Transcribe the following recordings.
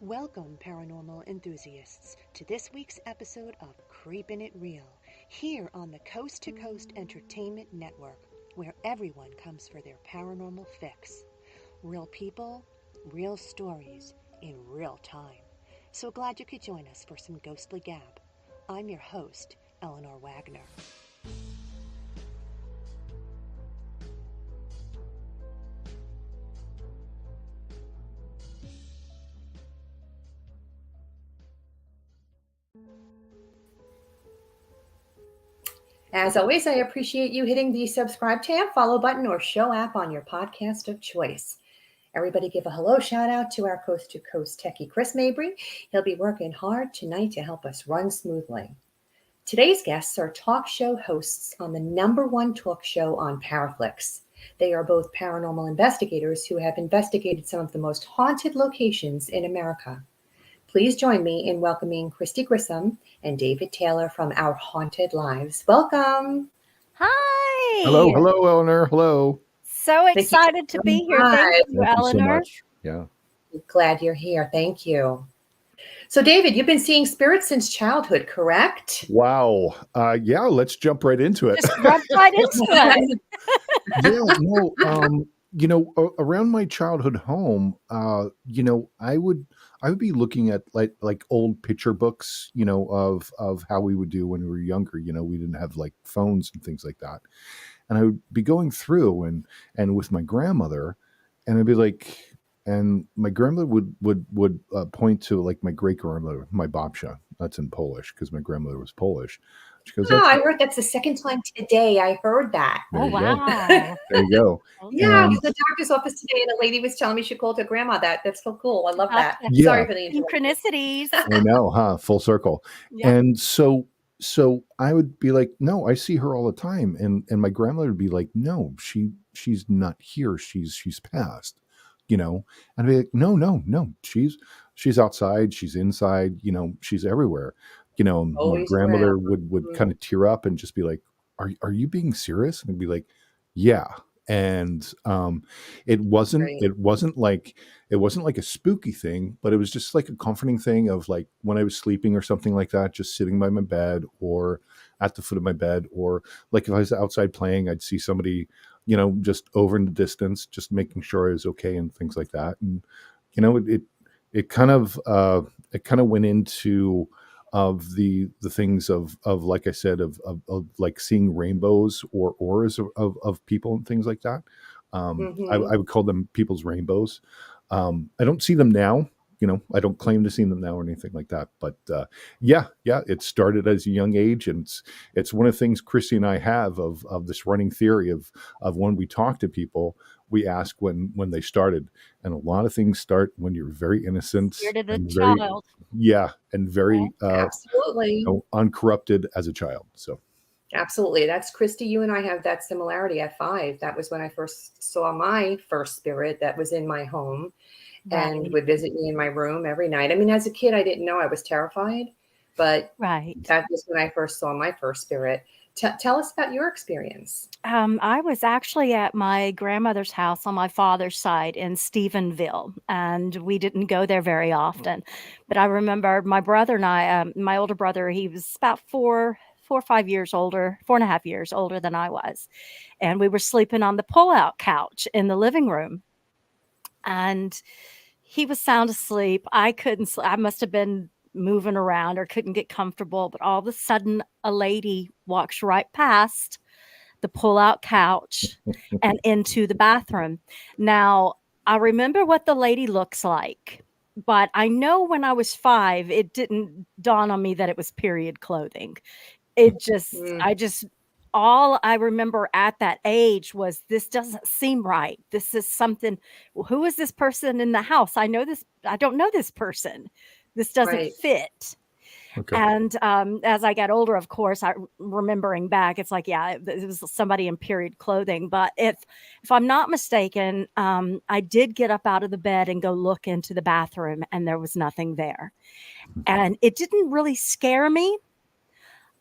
Welcome, paranormal enthusiasts, to this week's episode of Creepin It Reel, here on the Coast to Coast Entertainment Network, where everyone comes for their paranormal fix. Real people, real stories, in real time. So glad you could join us for some ghostly gab. I'm your host, Eleanor Wagner. As always, I appreciate you hitting the subscribe tab, follow button, or show app on your podcast of choice. Everybody give a hello shout out to our Coast to Coast techie, Chris Mabry. He'll be working hard tonight to help us run smoothly. Today's guests are talk show hosts on the #1 talk show on Paraflix. They are both paranormal investigators who have investigated some of the most haunted locations in America. Please join me in welcoming Christy Grissom and David Taylor from Our Haunted Lives. Welcome. Hi. Hello, Eleanor. Hello. So excited to be here. Thank you, Thank you so Eleanor. much. Yeah. Glad you're here. Thank you. So, David, you've been seeing spirits since childhood, correct? Wow. Yeah, let's jump right into it. Just jump right into it. Around my childhood home, I would be looking at like old picture books, of how we would do when we were younger. We didn't have like phones and things like that. And I would be going through and with my grandmother, and I'd be like, and my grandmother would point to like my great grandmother, my babcia. That's in Polish because my grandmother was Polish. She goes, Oh, I heard that's the second time today I heard that. There Oh, you go. wow. There you go. Yeah, I And- was in the doctor's office today and a lady was telling me she called her grandma that. That's so cool. I love that. Yeah. Sorry for the interruption. Synchronicities. I know, huh? Full circle. Yeah. And so I would be like, no, I see her all the time. And my grandmother would be like, no, she's not here. She's passed, And I'd be like, no, she's outside, she's inside, she's everywhere. My Always grandmother around. would Mhm. kind of tear up and just be like, are you being serious? And I'd be like, yeah. And it wasn't Right. it wasn't like a spooky thing, but it was just like a comforting thing of like when I was sleeping or something like that, just sitting by my bed or at the foot of my bed, or like if I was outside playing, I'd see somebody, just over in the distance, just making sure I was okay and things like that. And it kind of went into of the things of like I said of like seeing rainbows or auras of people and things like that. Mhm. I would call them people's rainbows. I don't see them now. I don't claim to see them now or anything like that. But yeah, it started as a young age, and it's one of the things Christy and I have of this running theory of when we talk to people, we ask when they started, and a lot of things start when you're very innocent Spirit of the and very child. and very Absolutely. uncorrupted as a child. So Absolutely. That's Christy. You and I have that similarity at 5. That was when I first saw my first spirit that was in my home and Right. would visit me in my room every night. I mean, as a kid, I didn't know I was terrified, but Right. that was when I first saw my first spirit. Tell us about your experience. I was actually at my grandmother's house on my father's side in Stephenville, and we didn't go there very often. But I remember my brother and I, my older brother, he was about 4 or 5 years older, 4.5 years older than I was. And we were sleeping on the pull-out couch in the living room. And he was sound asleep. I couldn't sleep. I must have been moving around or couldn't get comfortable. But all of a sudden, a lady walks right past the pull-out couch and into the bathroom. Now, I remember what the lady looks like, but I know when I was 5, it didn't dawn on me that it was period clothing. All I remember at that age was, this doesn't seem right. This is something. Who is this person in the house? I don't know this person. This doesn't Right. fit. okay. And as I got older, of course, remembering back, it's like, yeah, it was somebody in period clothing. But if I'm not mistaken, I did get up out of the bed and go look into the bathroom, and there was nothing there. And it didn't really scare me.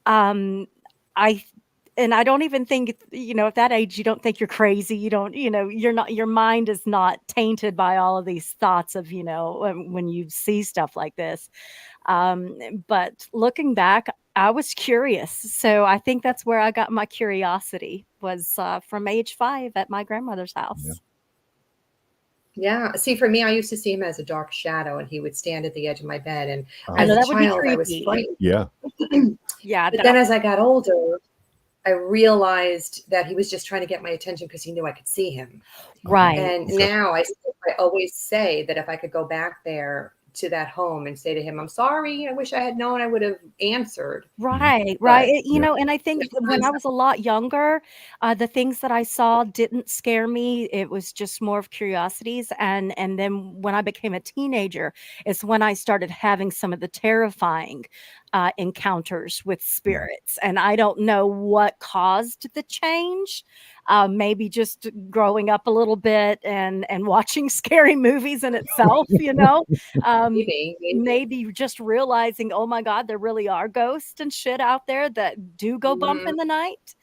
I and I don't even think, at that age, you don't think you're crazy. You don't, you're not, your mind is not tainted by all of these thoughts of, when you see stuff like this. But looking back, I was curious. So I think that's where I got my curiosity was from age 5 at my grandmother's house. Yeah. See, for me, I used to see him as a dark shadow, and he would stand at the edge of my bed. And as know a that would be child, I was creepy. frightened. Yeah. Yeah. But then as I got older, I realized that he was just trying to get my attention because he knew I could see him. Right. And now I always say that if I could go back there to that home and say to him, I'm sorry, I wish I had known, I would have answered. Right. But And I think when I was a lot younger, the things that I saw didn't scare me. It was just more of curiosities. And then when I became a teenager, it's when I started having some of the terrifying encounters with spirits. And I don't know what caused the change. Maybe just growing up a little bit and watching scary movies in itself, maybe just realizing, oh my God, there really are ghosts and shit out there that do go bump in the night.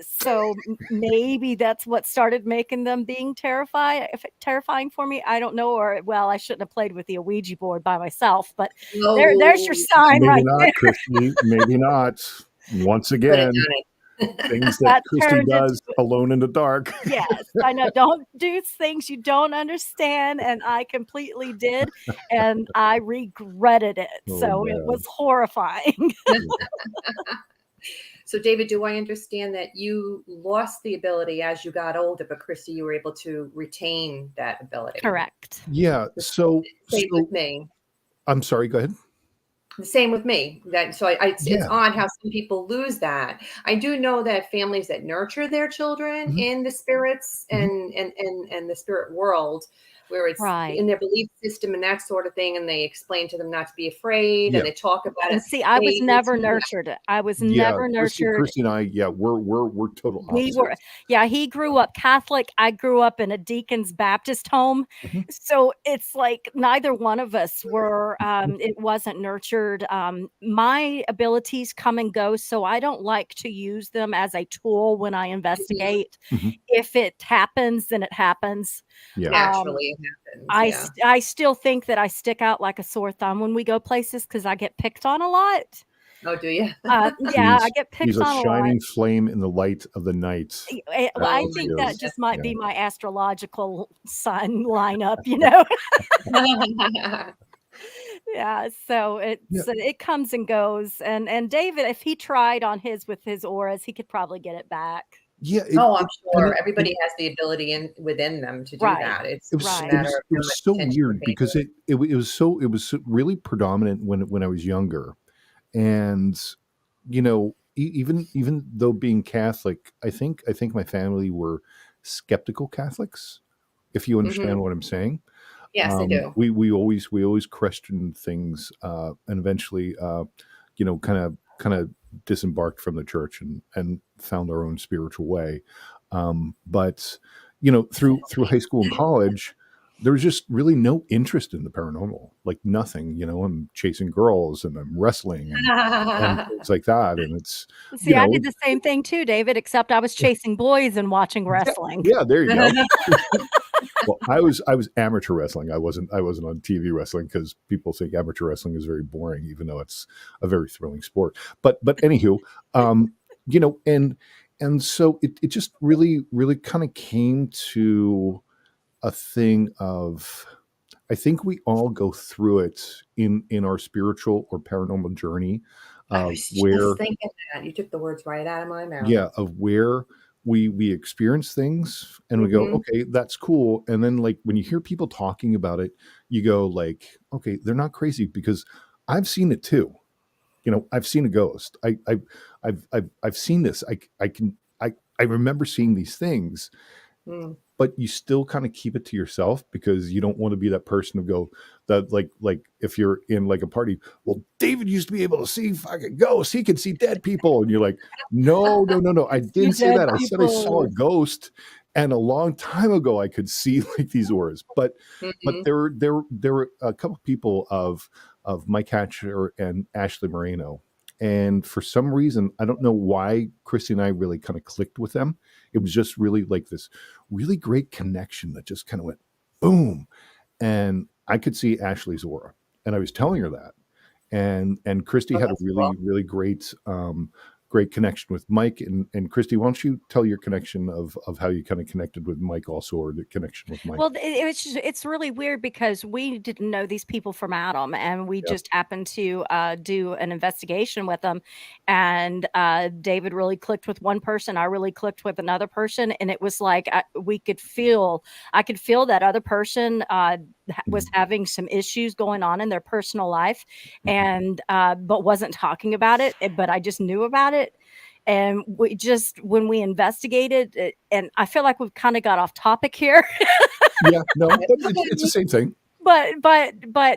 So maybe that's what started making them being terrifying for me. I don't know. Or, well, I shouldn't have played with the Ouija board by myself, but there's your sign. Maybe right not, there. Christy. Maybe not. Once again, things that Christy does alone in the dark. Yes, I know. Don't do things you don't understand. And I completely did. And I regretted it. So it was horrifying. So, David, do I understand that you lost the ability as you got older, but Christy, you were able to retain that ability? Correct. Yeah. So with me. I'm sorry, go ahead. The same with me. It's odd how some people lose that. I do know that families that nurture their children in the spirits and the spirit world, where it's in their belief system and that sort of thing, and they explain to them not to be afraid, and they talk about it. See, I was never nurtured. I was never nurtured. Christy and I, we're total opposites. We were, he grew up Catholic. I grew up in a Deacon's Baptist home. So it's like neither one of us were, it wasn't nurtured. My abilities come and go, so I don't like to use them as a tool when I investigate. If it happens, then it happens. Naturally, it happens. I still think that I stick out like a sore thumb when we go places because I get picked on a lot. Oh, do you? I get picked on a lot. He's a shining flame in the light of the night. I think that just might be my astrological sun lineup, Yeah, so it comes and goes. And David, if he tried on his with his auras, he could probably get it back. Yeah. I'm sure everybody has the ability within them to do that. It was so weird because it was so really predominant when I was younger, and even though being Catholic, I think my family were skeptical Catholics, if you understand what I'm saying. Yes, I do. We always questioned things, and eventually, kind of disembarked from the church and found our own spiritual way. But through high school and college, there was just really no interest in the paranormal, like nothing. I'm chasing girls and I'm wrestling and things like that. And it's I did the same thing too, David, except I was chasing boys and watching wrestling. Yeah, there you go. Well, I was amateur wrestling. I wasn't on TV wrestling because people think amateur wrestling is very boring, even though it's a very thrilling sport. But anywho, and so it just really kind of came to a thing of, I think we all go through it in our spiritual or paranormal journey. I was just thinking that. You took the words right out of my mouth. Yeah, of where we experience things and we go, okay, that's cool. And then like when you hear people talking about it, you go like, okay, they're not crazy because I've seen it too. I've seen a ghost. I've seen this. I remember seeing these things. But you still kind of keep it to yourself because you don't want to be that person to go that like if you're in like a party, well, David used to be able to see fucking ghosts. He can see dead people. And you're like, no. I didn't say that. I said I saw a ghost. And a long time ago, I could see like these auras. But there were a couple people of Mike Hatcher and Ashley Moreno. And for some reason, I don't know why Christy and I really kind of clicked with them. It was just really like this really great connection that just kind of went boom. And I could see Ashley's aura. And I was telling her that. And Christy Oh, had a that's really, cool. really great connection with Mike. And Christy, why don't you tell your connection of how you kind of connected with Mike also, or the connection with Mike? Well, it's really weird because we didn't know these people from Adam, and we Yeah. just happened to do an investigation with them. And David really clicked with one person. I really clicked with another person, and it was like I could feel that other person was having some issues going on in their personal life, and but wasn't talking about it. But I just knew about it. And we just, when we investigated it, and I feel like we've kind of got off topic here. Yeah, no, but it's the same thing. But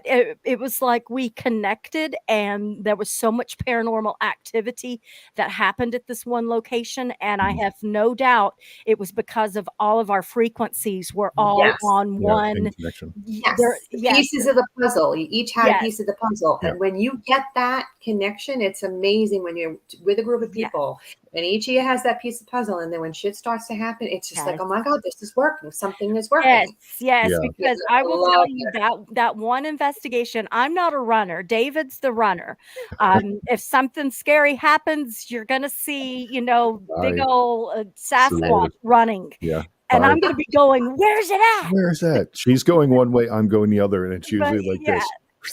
it was like we connected, and there was so much paranormal activity that happened at this one location, and I have no doubt it was because of all of our frequencies were all Yes. on Yeah, one. in connection. Yes, the Yes, pieces of the puzzle. You each had a yes, piece of the puzzle. Yeah. And when you get that connection, it's amazing when you're with a group of yes, people and each of you has that piece of puzzle. And then when shit starts to happen, it's just like, yes. oh my God, this is working. Something is Yes, working. yes, Yeah. because I I will love tell you that one investigation, I'm not a runner. David's the runner. If something scary happens, you're gonna see, big I old sure Sasquatch is. running, Yeah. and I'm gonna be going, "Where's it at?" Where's that? She's going one way, I'm going the other, and it's But usually like yeah,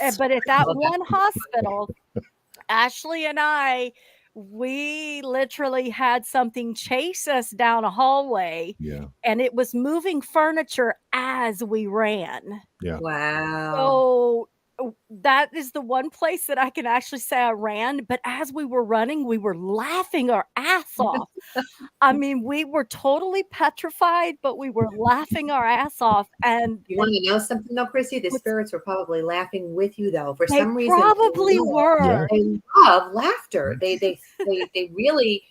this. but at I that love that. one hospital, Ashley and I, we literally had something chase us down a hallway, Yeah. and it was moving furniture as we ran. Yeah. Wow. So, that is the one place that I can actually say I ran, but as we were running, we were laughing our ass off. I mean, we were totally petrified, but we were laughing our ass off, and You want to know something though, Chrissy? The with spirits were probably laughing with you though. For they some reason, probably Yeah. were. they love laughter. They really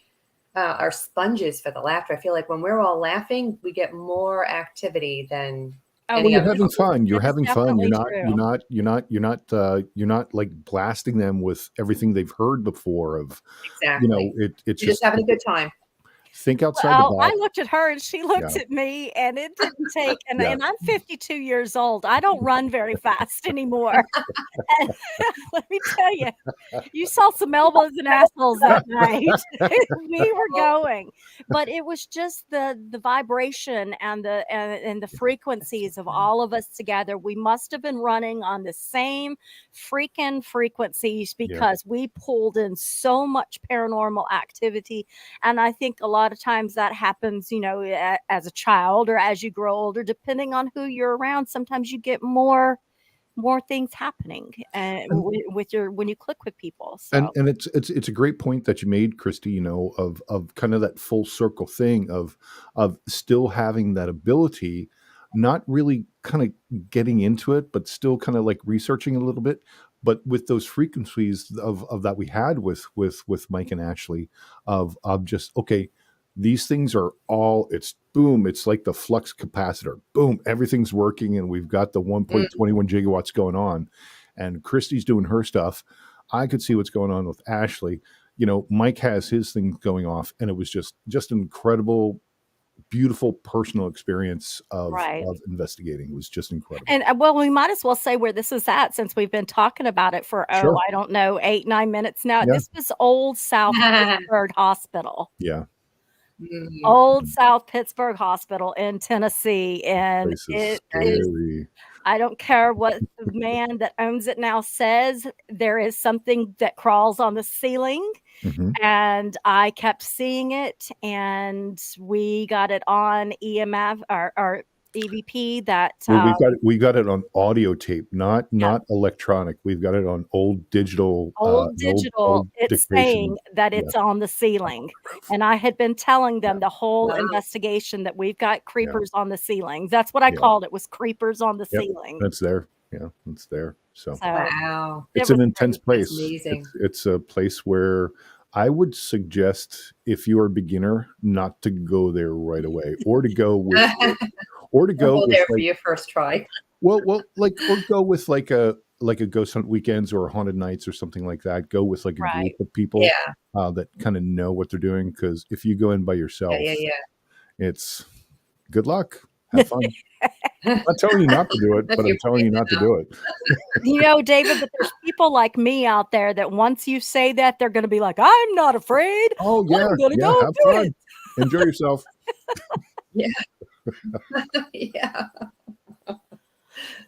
are sponges for the laughter. I feel like when we're all laughing, we get more activity than Oh, Well, any you're other having time. fun. You're it's having fun. You're definitely not. true. You're not. You're not like blasting them with everything they've heard before. Of Exactly. it's You're just just having a good time. think outside the Well, I box. looked at her and she looked Yeah. at me, and it didn't take, and Yeah. I'm 52 years old. I don't run very fast anymore. And let me tell you, you saw some elbows and assholes that night. We were going, but it was just the vibration and the frequencies of all of us together. We must have been running on the same freaking frequencies Yeah. because we pulled in so much paranormal activity. And I think a lot of times that happens, as a child or as you grow older, depending on who you're around. Sometimes you get more things happening And with your when you click with people. and So and it's a great point that you made, Christy. Of kind of that full circle thing of still having that ability, not really kind of getting into it, but still kind of like researching a little bit. But with those frequencies of that we had with Mike and Ashley, of just okay, these things are all it's boom, it's like the flux capacitor, boom, everything's working, and we've got the Mm. 1.21 gigawatts going on, and Christy's doing her stuff. I could see what's going on with Ashley. Mike has his thing going off, and it was just an incredible, beautiful personal experience right. of investigating. It was just incredible. And well, we might as well say where this is at since we've been talking about it for Sure. I don't know, 8-9 minutes now. Yeah. This was Old South Pittsburgh Hospital. Yeah. Old South Pittsburgh Hospital in Tennessee, and Place is it is. scary. I don't care what the man that owns it now says. There is something that crawls on the ceiling, Mhm. and I kept seeing it, and we got it on EMF or EVP that Well, we got it on audio tape, not yeah, electronic. We've got it on old digital, old an old digital. It's dictation. saying that Yeah. it's on the ceiling, and I had been telling them the whole Wow. investigation that we've got Yeah. creepers on the ceiling. That's what I Yeah. called it, was creepers on the Yep. ceiling. That's there. Yeah, it's there. So So Wow. it it's was an intense great. That's place. amazing. It's a place where I would suggest, if you're a beginner, not to go there right away, or to go with Don't go there for like your first try. or go with like like a ghost hunt weekends or haunted nights or something like that, go with like a Right. group of people Yeah. that kind of know what they're doing. Because if you go in by yourself, Yeah. it's good luck. Have fun. I'm not telling you not to do it, If but you're I'm telling you not to do it. David, but there's people like me out there that once you say that, they're going to be like, I'm not afraid. Oh yeah, I'm going to yeah. go Have do fun. it. Enjoy yourself. Yeah. Yeah.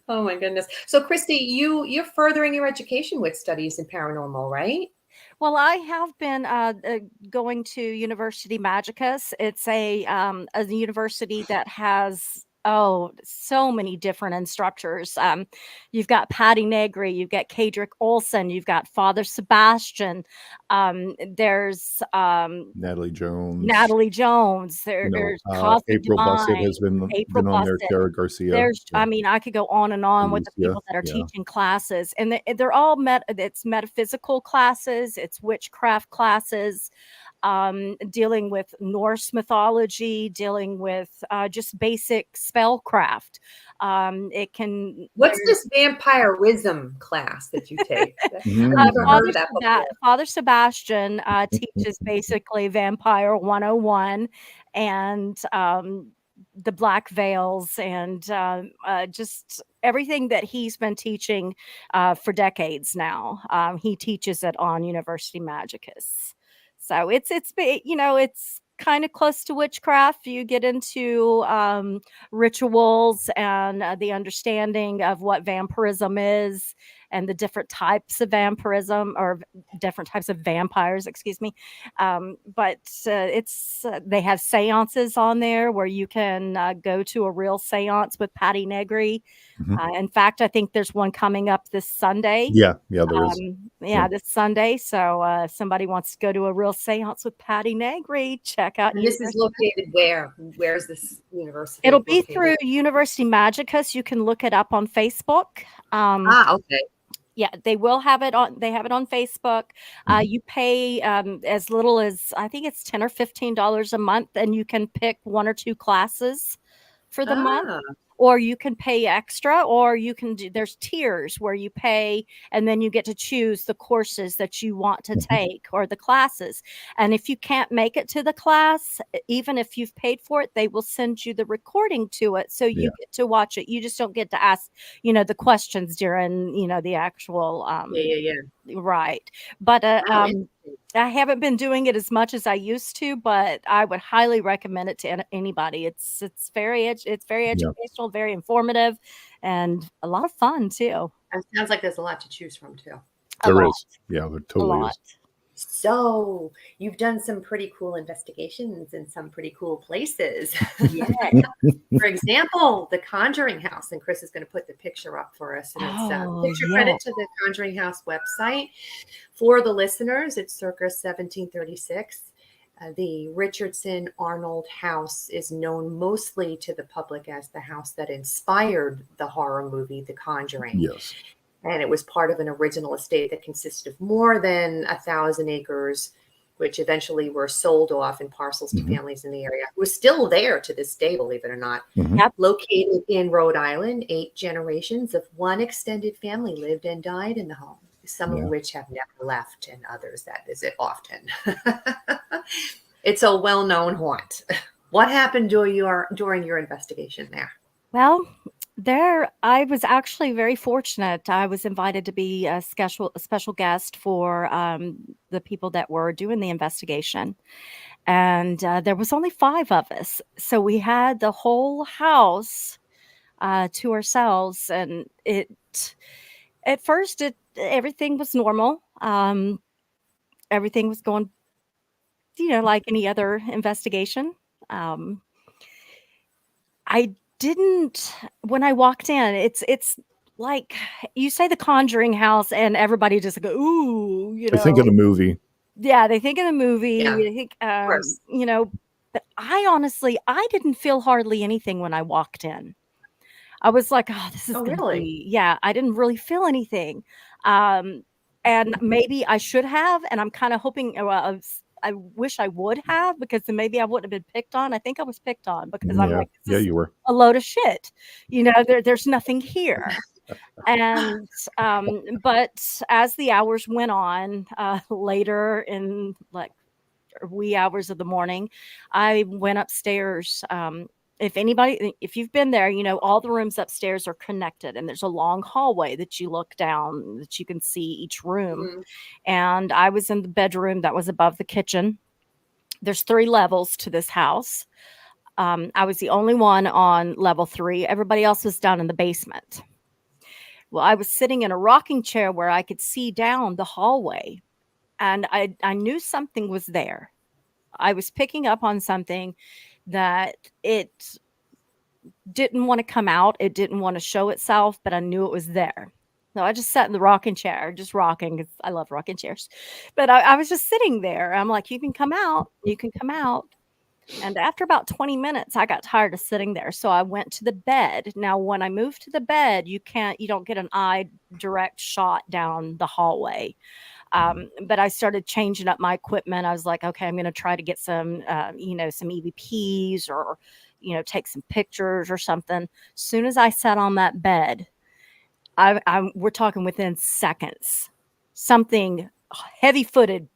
Oh my goodness. So Christy, you're furthering your education with studies in paranormal, right? Well, I have been going to University Magicus. It's a university that has so many different instructors. You've got Patty Negri, you've got Kadrick Olson, you've got Father Sebastian. There's Natalie Jones. Natalie Jones. There's Cosmic April Bussett Divine, has been April on there. Bussett. Tara Garcia. There's, Yeah. I mean, I could go on and on with the Alicia, people that are yeah. teaching classes, and they're all it's metaphysical classes, it's witchcraft classes, dealing with Norse mythology, dealing with just basic spellcraft. It can. What's this vampirism class that you take? I've Mm. never heard of that before. Father Sebastian teaches basically Vampire 101 and the black veils and just everything that he's been teaching for decades now. He teaches it on University Magicus. So it's kind of close to witchcraft. You get into rituals and the understanding of what vampirism is and the different types of vampirism or different types of vampires, excuse me. But it's they have seances on there where you can go to a real seance with Patty Negri. Mhm. In fact, I think there's one coming up this Sunday. Yeah, there is. This Sunday. So if somebody wants to go to a real seance with Patty Negri, check out. And this is located where? Where's this university? It'll be located? through University Magicus. You can look it up on Facebook. Okay. Yeah, they will have it on. They have it on Facebook. You pay as little as I think it's $10 or $15 a month, and you can pick one or two classes for the month. Or you can pay extra, or you can do, there's tiers where you pay and then you get to choose the courses that you want to take or the classes. And if you can't make it to the class, even if you've paid for it, they will send you the recording to it. So you get to watch it. You just don't get to ask, the questions during, the actual, right. But, I haven't been doing it as much as I used to, but I would highly recommend it to anybody. It's very educational, very informative, and a lot of fun too. It sounds like there's a lot to choose from too. There is. Yeah, there totally is. So you've done some pretty cool investigations in some pretty cool places. Yeah. For example, the Conjuring House, and Chris is going to put the picture up for us. And it's picture credit to the Conjuring House website. For the listeners, it's circa 1736. The Richardson Arnold House is known mostly to the public as the house that inspired the horror movie The Conjuring. Yes. And it was part of an original estate that consisted of more than 1,000 acres, which eventually were sold off in parcels to families in the area. It was still there to this day, believe it or not. Located in Rhode Island, 8 generations of one extended family lived and died in the home, some of which have never left and others that visit often. It's a well-known haunt. What happened during your investigation there? Well, I was actually very fortunate. I was invited to be a special guest for the people that were doing the investigation. And there was only 5 of us. So we had the whole house to ourselves. And at first, everything was normal. Everything was going, like any other investigation. I didn't when I walked in, it's like you say the Conjuring House and everybody just go, ooh, I think of the movie. Yeah, they think of the movie. Yeah, I think, of course. But I didn't feel hardly anything when I walked in. I was like, oh, this is gonna be, yeah, I didn't really feel anything. And maybe I should have, and I'm kind of hoping, I wish I would have, because then maybe I wouldn't have been picked on. I think I was picked on because I'm like, you were a load of shit. There's nothing here. And but as the hours went on, later in like wee hours of the morning, I went upstairs. If you've been there, you know all the rooms upstairs are connected, and there's a long hallway that you look down that you can see each room. Mhm. And I was in the bedroom that was above the kitchen. There's 3 levels to this house. I was the only one on level 3. Everybody else was down in the basement. Well, I was sitting in a rocking chair where I could see down the hallway, and I knew something was there. I was picking up on something that it didn't want to come out. It didn't want to show itself, but I knew it was there. So I just sat in the rocking chair, just rocking, 'cause I love rocking chairs. But I was just sitting there. I'm like, you can come out. You can come out. And after about 20 minutes, I got tired of sitting there. So I went to the bed. Now, when I moved to the bed, you don't get an eye direct shot down the hallway. But I started changing up my equipment. I was like, okay, I'm going to try to get some, some EVPs or, take some pictures or something. Soon as I sat on that bed, we're talking within seconds, something heavy footed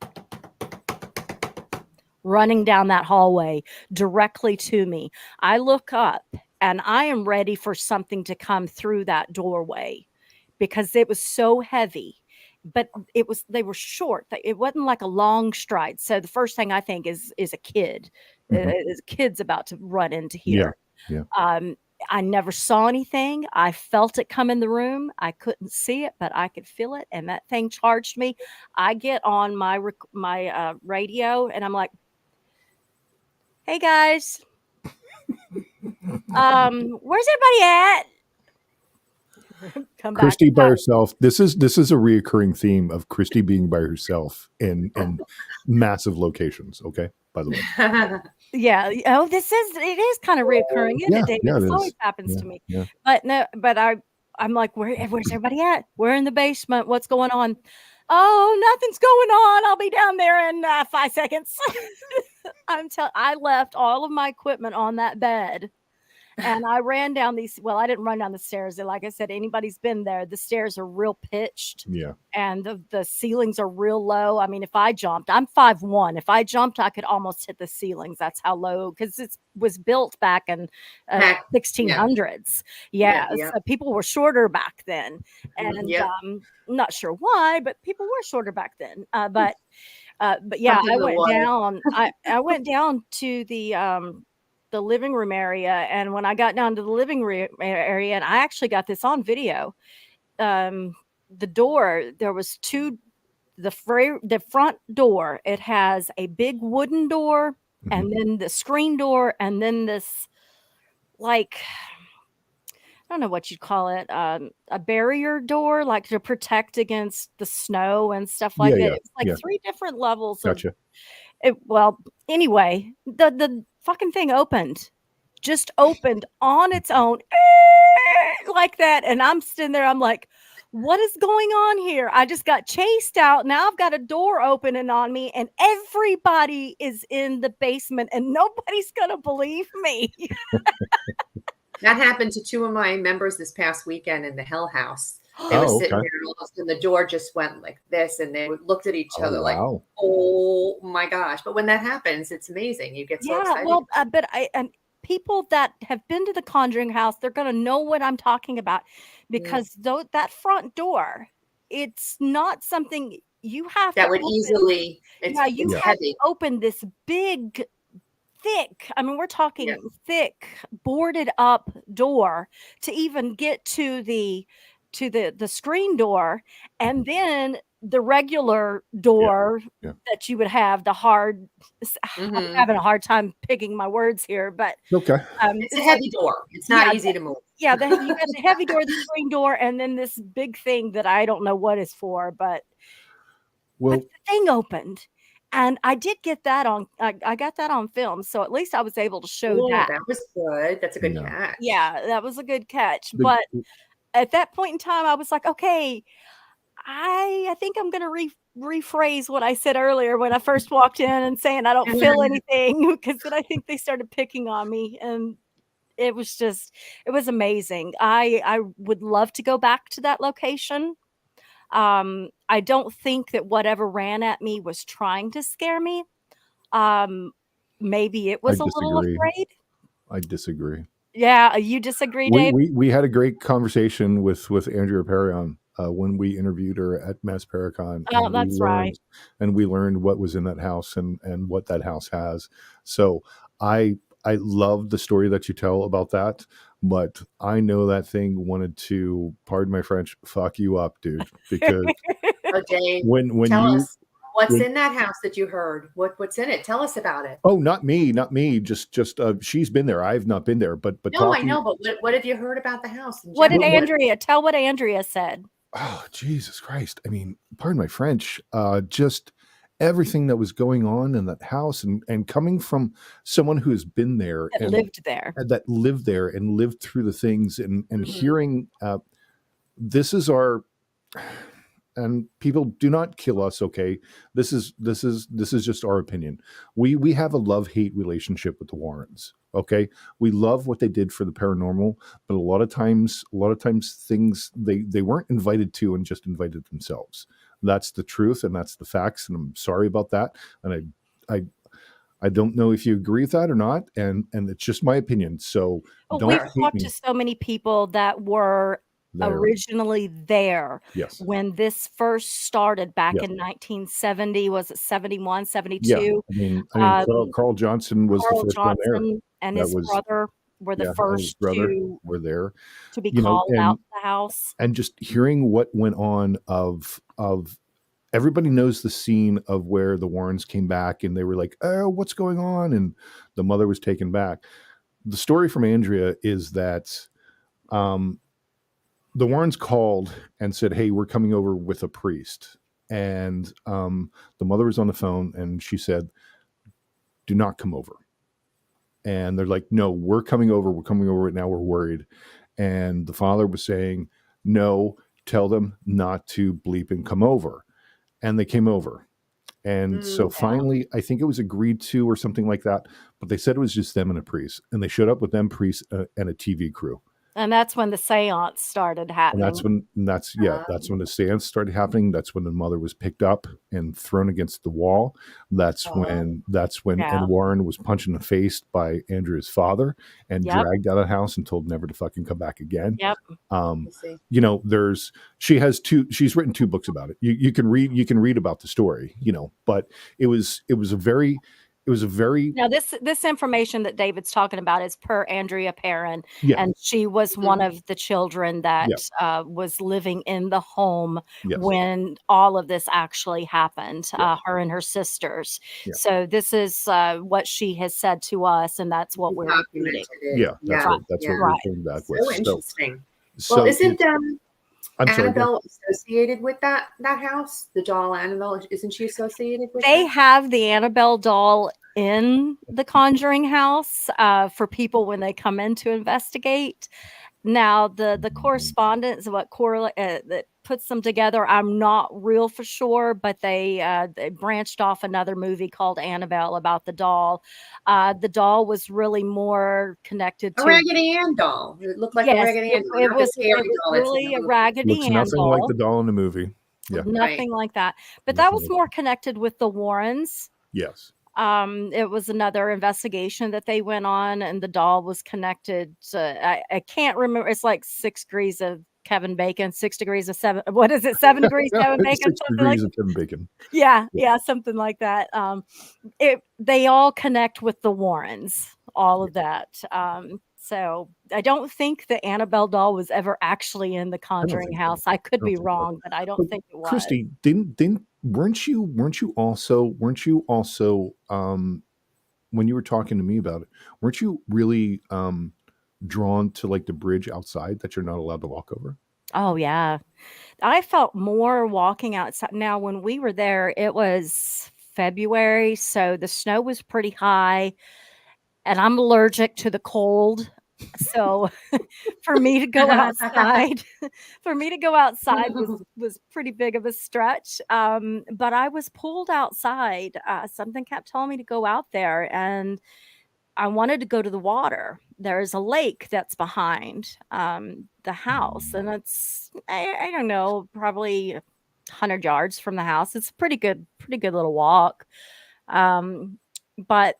running down that hallway directly to me. I look up and I am ready for something to come through that doorway because it was so heavy. But they were short. It wasn't like a long stride. So the first thing I think is a kid. Is a kid's about to run into Yeah. here. Yeah. I never saw anything. I felt it come in the room. I couldn't see it, but I could feel it, and that thing charged me. I get on my radio, and I'm like, "Hey guys, where's everybody at?" Come back. Christy by herself. This is a reoccurring theme of Christy being by herself in massive locations. Okay, by the way. Yeah. Oh, it is kind of reoccurring, isn't it, David? Yeah, it This always is. happens Yeah, to me. yeah. But no, but I'm like, where's everybody at? We're in the basement. What's going on? Oh, nothing's going on. I'll be down there in 5 seconds. I left all of my equipment on that bed. And I ran down I didn't run down the stairs. Like I said, anybody's been there. The stairs are real pitched. Yeah. And the ceilings are real low. I mean, if I jumped, I'm 5'1". If I jumped, I could almost hit the ceilings. That's how low, because it was built back in 1600s. Yeah. Yeah. So people were shorter back then. And not sure why, but people were shorter back then. But yeah, I went down. I went down to the living room area, and when I got down to the living room area, and I actually got this on video, the door, there was the front door, it has a big wooden door, and then the screen door, and then this, like, I don't know what you'd call it, a barrier door, like to protect against the snow and stuff like that. Yeah, It was like 3 different levels Gotcha. well, anyway, the fucking thing just opened on its own, like that. And I'm sitting there, I'm like, what is going on here? I just got chased out. Now I've got a door opening on me, and everybody is in the basement, and nobody's going to believe me. That happened to 2 of my members this past weekend in the Hell House. They were sitting there, and all of a sudden the door just went like this, and they looked at each other like, "Oh my gosh!" But when that happens, it's amazing. You get so excited. Well, but people that have been to the Conjuring House, they're going to know what I'm talking about, because that front door, it's not something you have that to would open. Easily. You have heavy. to open this big, thick, I mean, we're talking thick, boarded up door to even get to the screen door, and then the regular door that you would have the hard. I'm having a hard time picking my words here, but okay, it's a heavy door. It's not easy to move. Yeah, you got the heavy door, the screen door, and then this big thing that I don't know what is for, but the thing opened. And I did get that on. I got that on film, so at least I was able to show that. That was good. That's a good catch. Yeah, that was a good catch. But at that point in time, I was like, okay, I think I'm going to rephrase what I said earlier when I first walked in and saying I don't feel anything, because then I think they started picking on me, and it was amazing. I would love to go back to that location. I don't think that whatever ran at me was trying to scare me. Um, maybe it I was a little disagree. afraid. I disagree. Yeah, you disagree, We Dave? we had a great conversation with Andrea Perrion when we interviewed her at Mass Paracon, Oh, that's right. and we learned what was in that house and what that house has. So I love the story that you tell about that, but I know that thing wanted to, pardon my French, fuck you up, dude. Because Oh, Dave, when tell you us what's when in that house that you heard. What's in it? Tell us about it. oh, not me, not me, just she's been there. I've not been there, but No, I talking. know, but what have you heard about the house in What did general? Tell what Andrea said. Oh, Jesus Christ. I mean, pardon my French, just everything that was going on in that house and coming from someone who has been there That lived there. and that lived there and lived through the things and Mhm. hearing this is our and people do not kill us, okay? This is just our opinion. We have a love-hate relationship with the Warrens, okay? We love what they did for the paranormal, but a lot of times things they weren't invited to and just invited themselves. That's the truth and that's the facts, and I'm sorry about that. And I don't know if you agree with that or not, and it's just my opinion. So But don't we've hate talked me to so many people that were there. originally there Yes. when this first started back Yes. in 1970. Was it 71, Yeah. 72? I mean, Um, Carl Johnson was the Carl first one there. Johnson and That his was brother were the yeah, and his first brother to were there. be You know, called out to the house. and just hearing what went on of everybody knows the scene of where the Warrens came back and they were like, "Oh, what's going on?" And the mother was taken back. The story from Andrea is that um, the Warrens called and said, "Hey, we're coming over with a priest." And the mother was on the phone and she said, "Do not come over." And they're like, "No, we're coming over. We're coming over right now. We're worried." And the father was saying, "No, tell them not to bleep and come over." And they came over. And so finally, I think it was agreed to or something like that. But they said it was just them and a priest. And they showed up with them priests and a TV crew. And that's when the seance started And happening. that's when the seance started happening. That's when the mother was picked up and thrown against the wall. That's when Yeah. and Warren was punched in the face by Andrea's father and Yep. dragged out of the house and told never to fucking come back again. Yep. You know, she's written 2 books about it. You can read about the story, you know, but it was a very Now this information that David's talking about is per Andrea Perrin, yeah, and she was one of the children that yeah. was living in the home Yes. when all of this actually happened. Yeah. Her and her sisters. Yeah. So this is what she has said to us, and that's what we're repeating. Yeah, that's what we're Right. coming back So with. interesting. So Well, isn't I'm sorry, go Annabelle associated with that house? The doll Annabelle, isn't she associated with They that? have the Annabelle doll in the Conjuring house for people when they come in to investigate. Now, the correspondence, what correlate that puts them together, I'm not real for sure, but they branched off another movie called Annabelle about the doll. The doll was really more connected A to Raggedy Ann doll. It looked like a yes, Raggedy Ann doll, it not the was scary doll that's in really the a movie. Raggedy Looks Ann nothing doll. like the doll in the movie. Yeah. Nothing like that. But that Nothing was like more connected with the Warrens. Yes. It was another investigation that they went on, and the doll was connected to, I can't remember. It's like 6 degrees of Kevin Bacon, 6 degrees of seven. What is it? 7 degrees Kevin Bacon, 6 something like degrees of Kevin Bacon. yeah, something like that. They all connect with the Warrens, all of that. So I don't think the Annabelle doll was ever actually in the Conjuring think house. so. I could I don't be think so. wrong, but I don't But think it was. Christy, didn't weren't you also when you were talking to me about it, weren't you really drawn to like the bridge outside that you're not allowed to walk over? Oh yeah. I felt more walking outside. Now, when we were there, it was February, so the snow was pretty high, and I'm allergic to the cold. So for me to go outside, was pretty big of a stretch. But I was pulled outside. Something kept telling me to go out there, and I wanted to go to the water. there's a lake that's behind the house, and it's I don't know, probably 100 yards from the house. It's a pretty good little walk. Um, but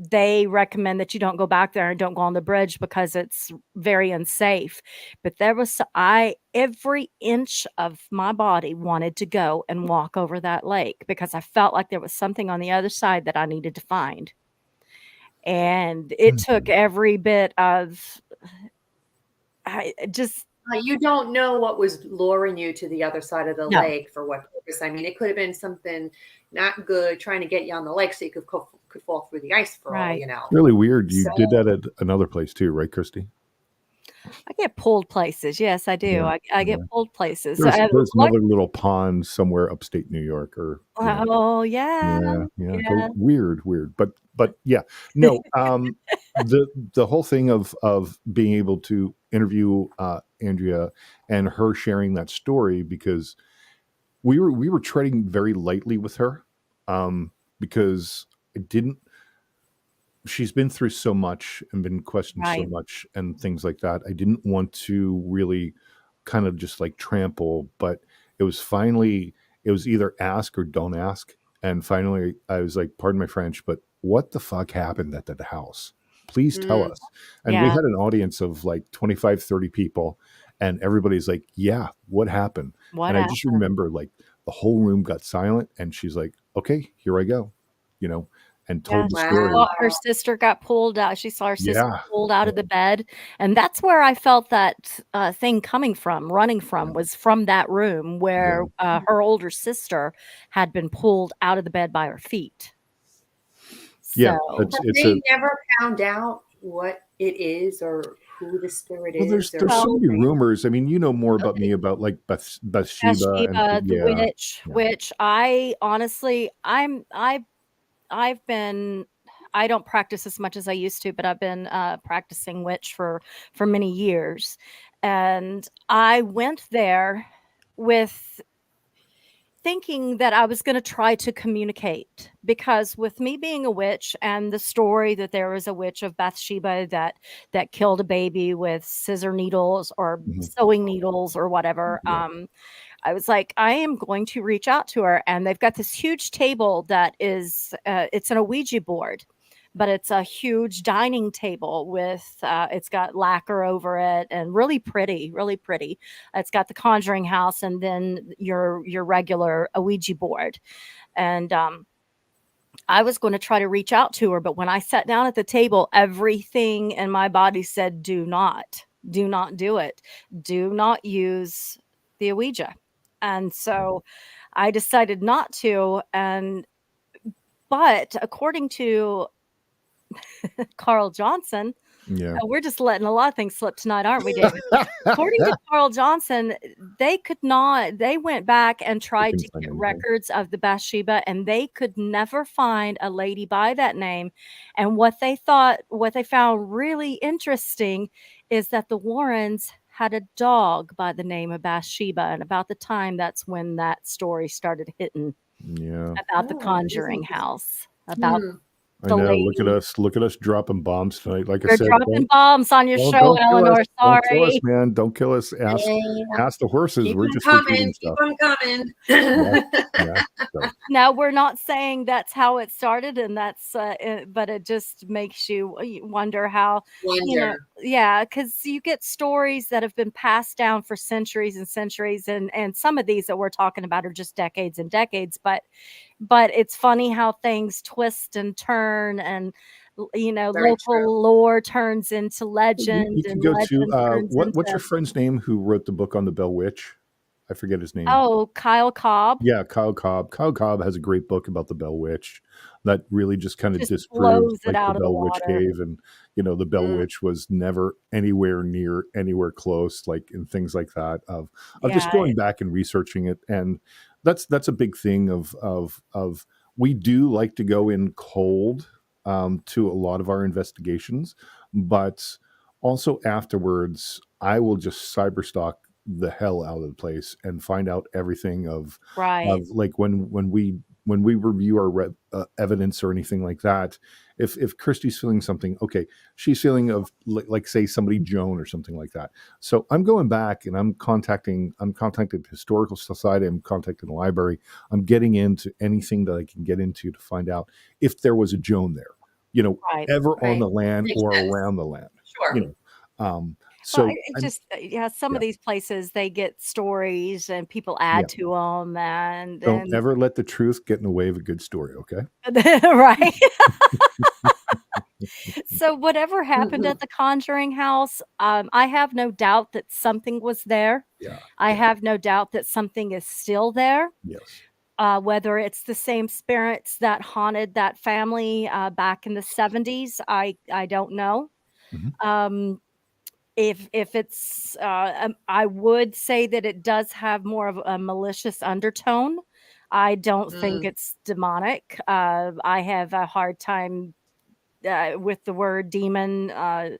they recommend that you don't go back there and don't go on the bridge because it's very unsafe. But there was I every inch of my body wanted to go and walk over that lake because I felt like there was something on the other side that I needed to find. And it took every bit of I just You don't know what was luring you to the other side of the no. lake for what purpose. I mean, it could have been something not good trying to get you on the lake so you could fall through the ice for all Right. you know. Really weird. You So- did that at another place too, right, Christy? I get pulled places. Yes, I do. Yeah, I yeah. get pulled places. There's Luck another little pond somewhere upstate New York, or Oh, yeah. yeah. Yeah. Weird, but yeah, no. The whole thing of being able to interview Andrea and her sharing that story, because we were treading very lightly with her, because it didn't. She's been through so much and been questioned so Right. much and things like that. I didn't want to really kind of just like trample, but it was finally, it was either ask or don't ask. And finally I was like, pardon my French, but what the fuck happened at the house? Please tell Mm. us. And we Yeah. had an audience of like 25, 30 people, and everybody's like, yeah, what happened? What And I just happened? remember like the whole room got silent, and she's like, okay, here I go, you know, and Yeah, told the she story. saw her sister got pulled out. She saw her sister Yeah. pulled out of the bed, and that's where I felt that, thing coming from, running from, was from that room where, her older sister had been pulled out of the bed by her feet. Yeah, So it's Have it's they a never found out what it is or who the spirit well. is? There's so Well many rumors. I mean, you know more about okay. me about like Bathsheba and Bathsheba, the yeah, witch, yeah. which I honestly I've been I don't practice as much as I used to, but I've been, practicing witch for many years, and I went there with thinking that I was gonna try to communicate, because with me being a witch and the story that there was a witch of Bathsheba that killed a baby with scissor needles or Mhm. sewing needles or whatever, Yeah. I was like, I am going to reach out to her. And they've got this huge table that is, it's an Ouija board, but it's a huge dining table with, it's got lacquer over it and really pretty, really pretty. It's got the Conjuring House and then your regular Ouija board. And I was going to try to reach out to her, but when I sat down at the table, everything in my body said, do not do it. Do not use the Ouija. And so I decided not to. But according to Carl Johnson, Yeah. we're just letting a lot of things slip tonight, aren't we, David? According to Carl Johnson, they went back and They tried couldn't to find get anything. records of the Bathsheba, and they could never find a lady by that name. And what they found really interesting is that the Warrens had a dog by the name of Bathsheba, and about the time that's when that story started hitting Yeah. about the Oh, that is Conjuring interesting. House, about I the know. lady. Look at us dropping bombs tonight. Like I You're said, dropping bombs on your show, don't kill us. Eleanor. Don't kill us, Sorry. man. Don't kill us. Yeah. Ask the horses. Keep We're them just coming. repeating Keep stuff. them coming. Yeah. Yeah. So, Now, we're not saying that's how it started, and but it just makes you wonder how, Wonder. yeah, because you get stories that have been passed down for centuries and centuries, and some of these that we're talking about are just decades and decades, but it's funny how things twist and turn, and Very true. local lore turns into you legend, can and go to legend turns what's your into friend's name who wrote the book on the Bell Witch? I forget his name. oh, Kyle Cobb Yeah, Kyle Cobb. Kyle Cobb has a great book about the Bell Witch that really just kind of just disproves blows it like the out of the Bell Witch water. cave, and the Bell Witch was never anywhere near anywhere close, like, and things like that of just Yeah, going back and researching it. And that's a big thing of we do like to go in cold to a lot of our investigations, but also afterwards I will just cyberstalk the hell out of the place and find out everything right. of like when we review our evidence or anything like that, If Christy's feeling something, okay, she's feeling of like say somebody Joan or something like that. So I'm going back and I'm contacting the Historical Society, I'm contacting the library, I'm getting into anything that I can get into to find out if there was a Joan there, Right. ever on Right. the land Makes or sense. around the land, Sure. Well, So it I'm just yeah, some yeah, of these places they get stories and people yeah. add to them, and Don't then ever let the truth get in the way of a good story, okay? right. So whatever happened Mhm. at the Conjuring house, I have no doubt that something was there. Yeah, I yeah, have no doubt that something is still there. yes. Whether it's the same spirits that haunted that family back in the 70s, I don't know. Mhm. Um, if it's, I would say that it does have more of a malicious undertone. I don't think Mm. it's demonic. I have a hard time with the word demon. The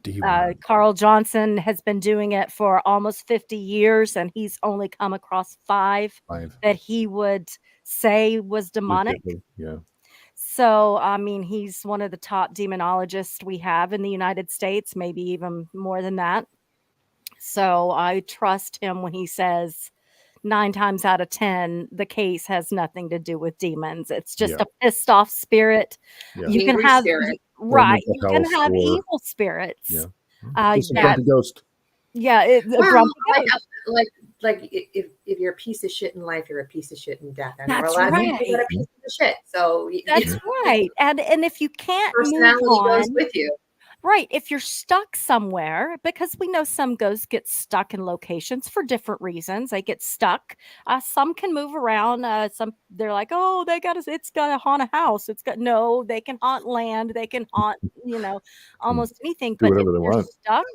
D word. Carl Johnson has been doing it for almost 50 years, and he's only come across 5 5. that he would say was demonic. Legitly, yeah. So, I mean, he's one of the top demonologists we have in the United States, maybe even more than that. So I trust him when he says 9 times out of 10, the case has nothing to do with demons. It's just Yeah, a pissed off spirit. yeah. You can Angry have spirit. Or right, mental you can health have or evil spirits, yeah. Just a that grumpy ghost. yeah, a Well, grumpy like ghost. if you're a piece of shit in life, you're a piece of shit in death. I know a That's lot of people that right. are pieces of shit. So That's right. And if you can't move personality goes on with you. right, if you're stuck somewhere, because we know some ghosts get stuck in locations for different reasons. They get stuck. Some can move around. Some they're like, oh, it's got to haunt a house. It's got no, they can haunt land. They can haunt, Can almost anything. do But if whatever they you're want. stuck,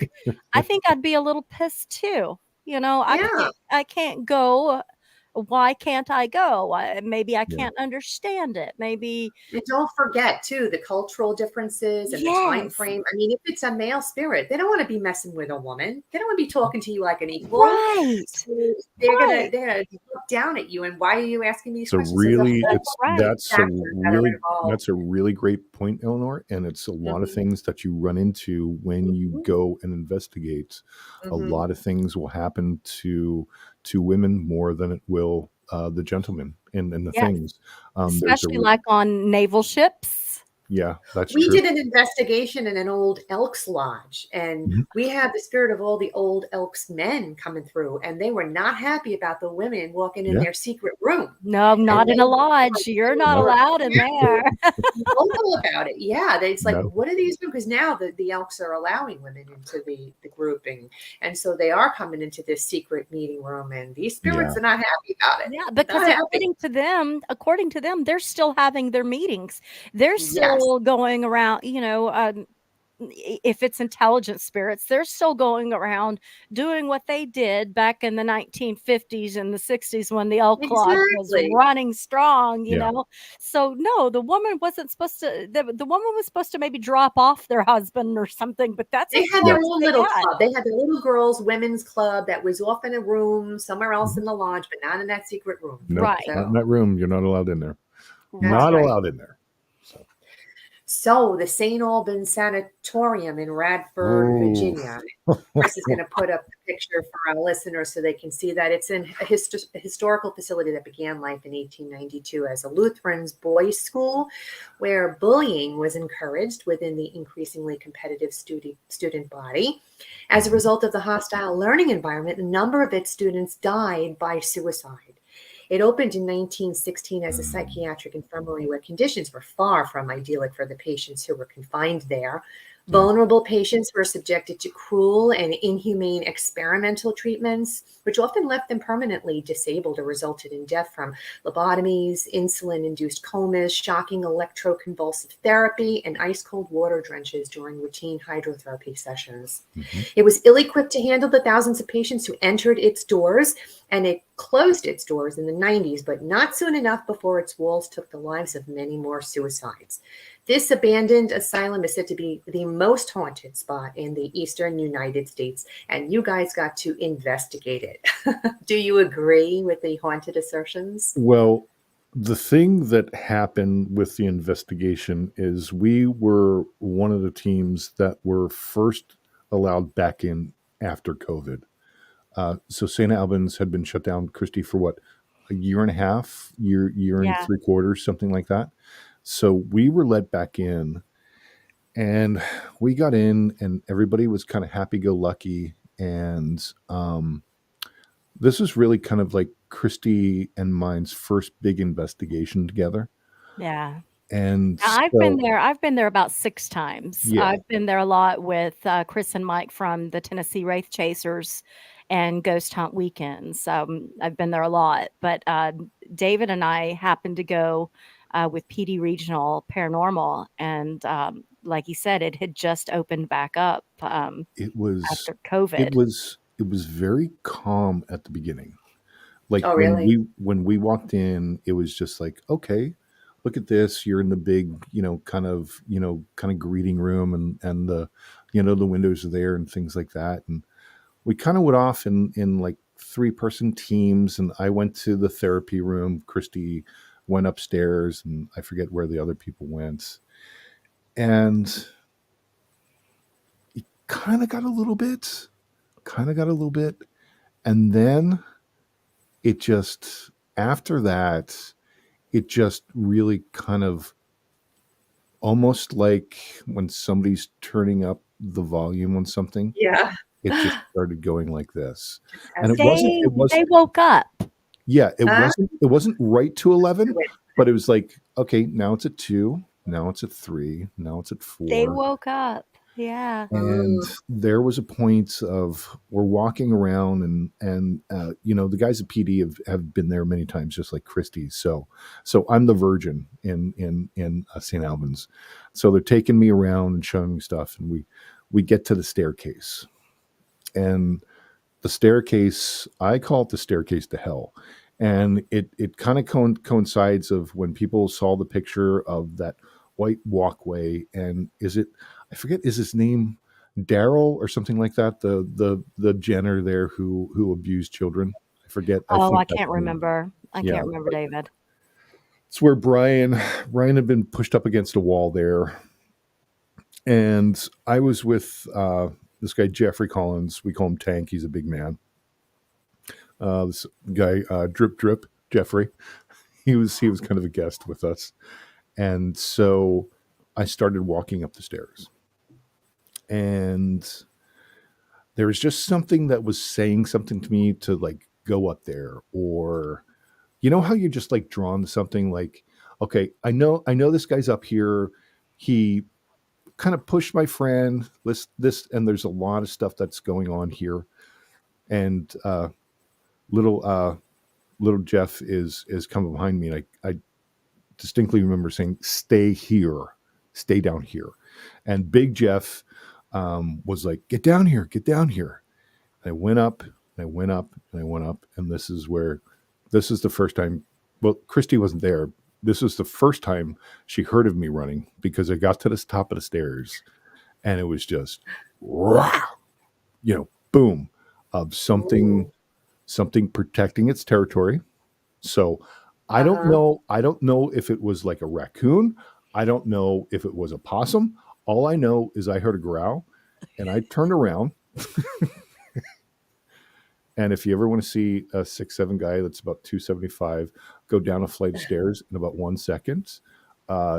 I think I'd be a little pissed too. Yeah. I can't go. Why can't I go? Maybe I Yeah. can't understand it. Maybe And don't forget too the cultural differences and the time yes, frame. I mean, if it's a male spirit, they don't want to be messing with a woman. They don't want to be talking to you like an equal. right, So they're gonna right. they're gonna look down at you. And why are you asking these It's a questions? There's a really whole That's right. factors that are involved. that's a really great point, Eleanor. And it's a lot of Mhm, things that you run into when you Mhm. go and investigate. A mhm. lot of things will happen to women more than it will the gentlemen and the Yes, things. There's a especially like on naval ships. yeah, that's We true. did an investigation in an old Elks lodge, and Mhm. we had the spirit of all the old Elks men coming through, and they were not happy about the women walking in Yeah, their secret room. No, And not in they a were like, lodge. You're they not no, were allowed in there. vocal about it. Yeah, it's like, no, what are these? Because now the Elks are allowing women into the grouping, and so they are coming into this secret meeting room, and these yeah, spirits are not happy about it. Yeah, because Not happy. according to them, they're still having their meetings. They're Yes, still going around, if it's intelligent spirits, they're still going around doing what they did back in the 1950s and the 60s when the Elk Lodge was exactly. running strong, yeah. So no, the woman wasn't supposed to the woman was supposed to maybe drop off their husband or something, but that's They as had far Yeah. their as own they little got. club. They had their little girls' women's club that was off in a room somewhere else Mhm. in the lodge, but not in that secret room. Nope, Right. not in So that room. You're not allowed in there. that's Not Right. right. allowed in there. So, So the St. Albans Sanatorium in Radford, oh, Virginia. Chris is going to put up the picture for our listeners so they can see that it's in a historical facility that began life in 1892 as a Lutheran's boys' school, where bullying was encouraged within the increasingly competitive student body. As a Mhm. result of the hostile learning environment, a number of its students died by suicide. It opened in 1916 as a psychiatric infirmary where conditions were far from idyllic for the patients who were confined there. Yeah. Vulnerable patients were subjected to cruel and inhumane experimental treatments, which often left them permanently disabled or resulted in death from lobotomies, insulin-induced comas, shocking electroconvulsive therapy, and ice-cold water drenches during routine hydrotherapy sessions. Mhm. It was ill-equipped to handle the thousands of patients who entered its doors, and it closed its doors in the 90s, but not soon enough before its walls took the lives of many more suicides. This abandoned asylum is said to be the most haunted spot in the eastern United States, and you guys got to investigate it. Do you agree with the haunted assertions? Well, The thing that happened with the investigation is we were one of the teams that were first allowed back in after COVID. So St. Albans had been shut down, Christy, for what, a year and a half, year and Yeah. 3/4, something like that. So we were let back in, and we got in, and everybody was kind of happy-go-lucky. And this was really kind of like Christy and mine's first big investigation together. Yeah. And I've been so, there. I've been there about 6 times. yeah, I've been there a lot with Chris and Mike from the Tennessee Wraith Chasers and Ghost Hunt Weekends. I've been there a lot. But David and I happened to go with PD Regional Paranormal, and like he said, it had just opened back up it was after COVID. it was very calm at the beginning. Like Oh, really? when we walked in, it was just like, okay, look at this. You're in the big, kind of greeting room, and the, the windows are there and things like that. And we kind of went off in like 3-person teams, and I went to the therapy room. Christy went upstairs, and I forget where the other people went. And it kind of got a little bit, and then it just, after that, it just really kind of, almost like when somebody's turning up the volume on something, Yeah. it just started going like this. And As it They wasn't, woke up. yeah, Huh? it wasn't right to 11, Wait. but it was like, okay, now it's at 2, now it's at 3, now it's at They 4. woke up. Yeah. And Mm. there was a point of, we're walking around, and the guys at PD have been there many times, just like Christy. So I'm the virgin in St. Albans. So they're taking me around and showing me stuff, and we get to the staircase, and the staircase, I call it the staircase to hell. And it kind of coincides of when people saw the picture of that white walkway. And I forget, is his name Daryl or something like that, the janitor there who abused children? I forget. I Oh, think I that's can't the name. remember. I Yeah, can't remember, but David. it's where Brian had been pushed up against a wall there. And I was with this guy Jeffrey Collins. We call him Tank. He's a big man. This guy, Drip Drip Jeffrey, he was kind of a guest with us. And so I started walking up the stairs, and there was just something that was saying something to me to like go up there. Or how you're just like drawn to something, like, okay, I know this guy's up here. He kind of pushed my friend, this, and there's a lot of stuff that's going on here. And little little Jeff is coming behind me, and I distinctly remember saying, "Stay here, stay down here." And Big Jeff was like, "Get down here, get down here." And I went up, and I went up, and I went up, and this is the first time. Well, Christy wasn't there. This was the first time she heard of me running, because I got to the top of the stairs, and it was just, rah, boom, of Ooh. something protecting its territory. So I don't Uh-huh. know. I don't know if it was like a raccoon. I don't know if it was a possum. All I know is I heard a growl, and I turned around. And if you ever want to see a 6'7" guy that's about 275 go down a flight of stairs in about 1 second,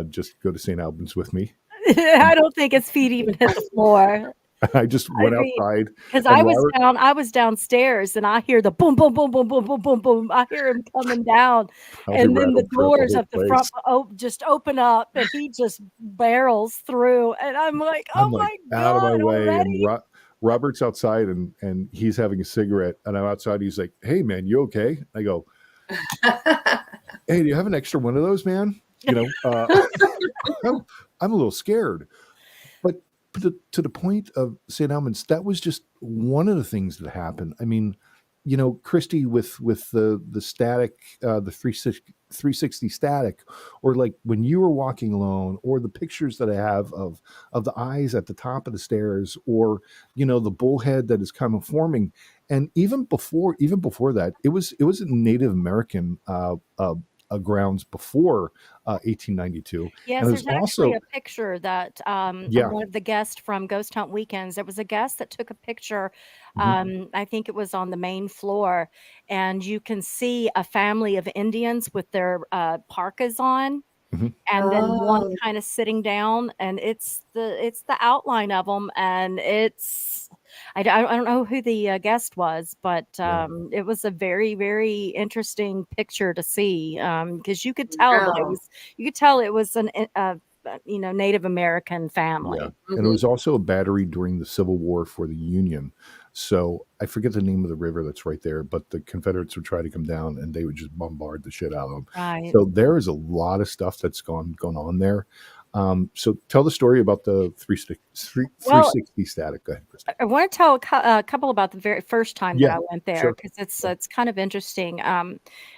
just go to St. Albans with me. I don't think his feet even hit the floor. I just I went mean, outside, because and I was downstairs, and I hear the boom, boom, boom, boom, boom, boom, boom, boom. I hear him coming down, probably and then the rattled throughout the doors whole of the place. front just open up, and he just barrels through, and I'm like, I'm "Oh like, my out of my god, way, and already?" Robert's outside, and he's having a cigarette, and I'm outside. He's like, "Hey man, you okay?" I go, "Hey, do you have an extra one of those, man?" I'm, I'm a little scared. But to the point of St. Albans, that was just one of the things that happened. I mean, Christy, with the static, the 360 static, or like when you were walking alone, or the pictures that I have of the eyes at the top of the stairs, or the bullhead that is kind of forming. And even before that, it was a Native American grounds before 1892. And Yes, it was there's actually also, a picture that yeah. one of the guests from Ghost Hunt Weekends, there was a guest that took a picture. Mhm, I think it was on the main floor, and you can see a family of Indians with their parkas on, mhm. and then one Oh, kind of sitting down, and it's the outline of them, and I don't know who the guest was, but Yeah. it was a very, very interesting picture to see, because wow. you could tell it was Native American Yeah. family. And it Mhm. was also a battery during the Civil War for the Union. So I forget the name of the river that's right there, but the Confederates would try to come down and they would just bombard the shit out of them. Right. So there is a lot of stuff that's gone on there. So tell the story about the 360 Well, static. Go ahead, Christy. I wanna tell a couple about the very first time that Yeah, I went there sure. because it's kind of interesting.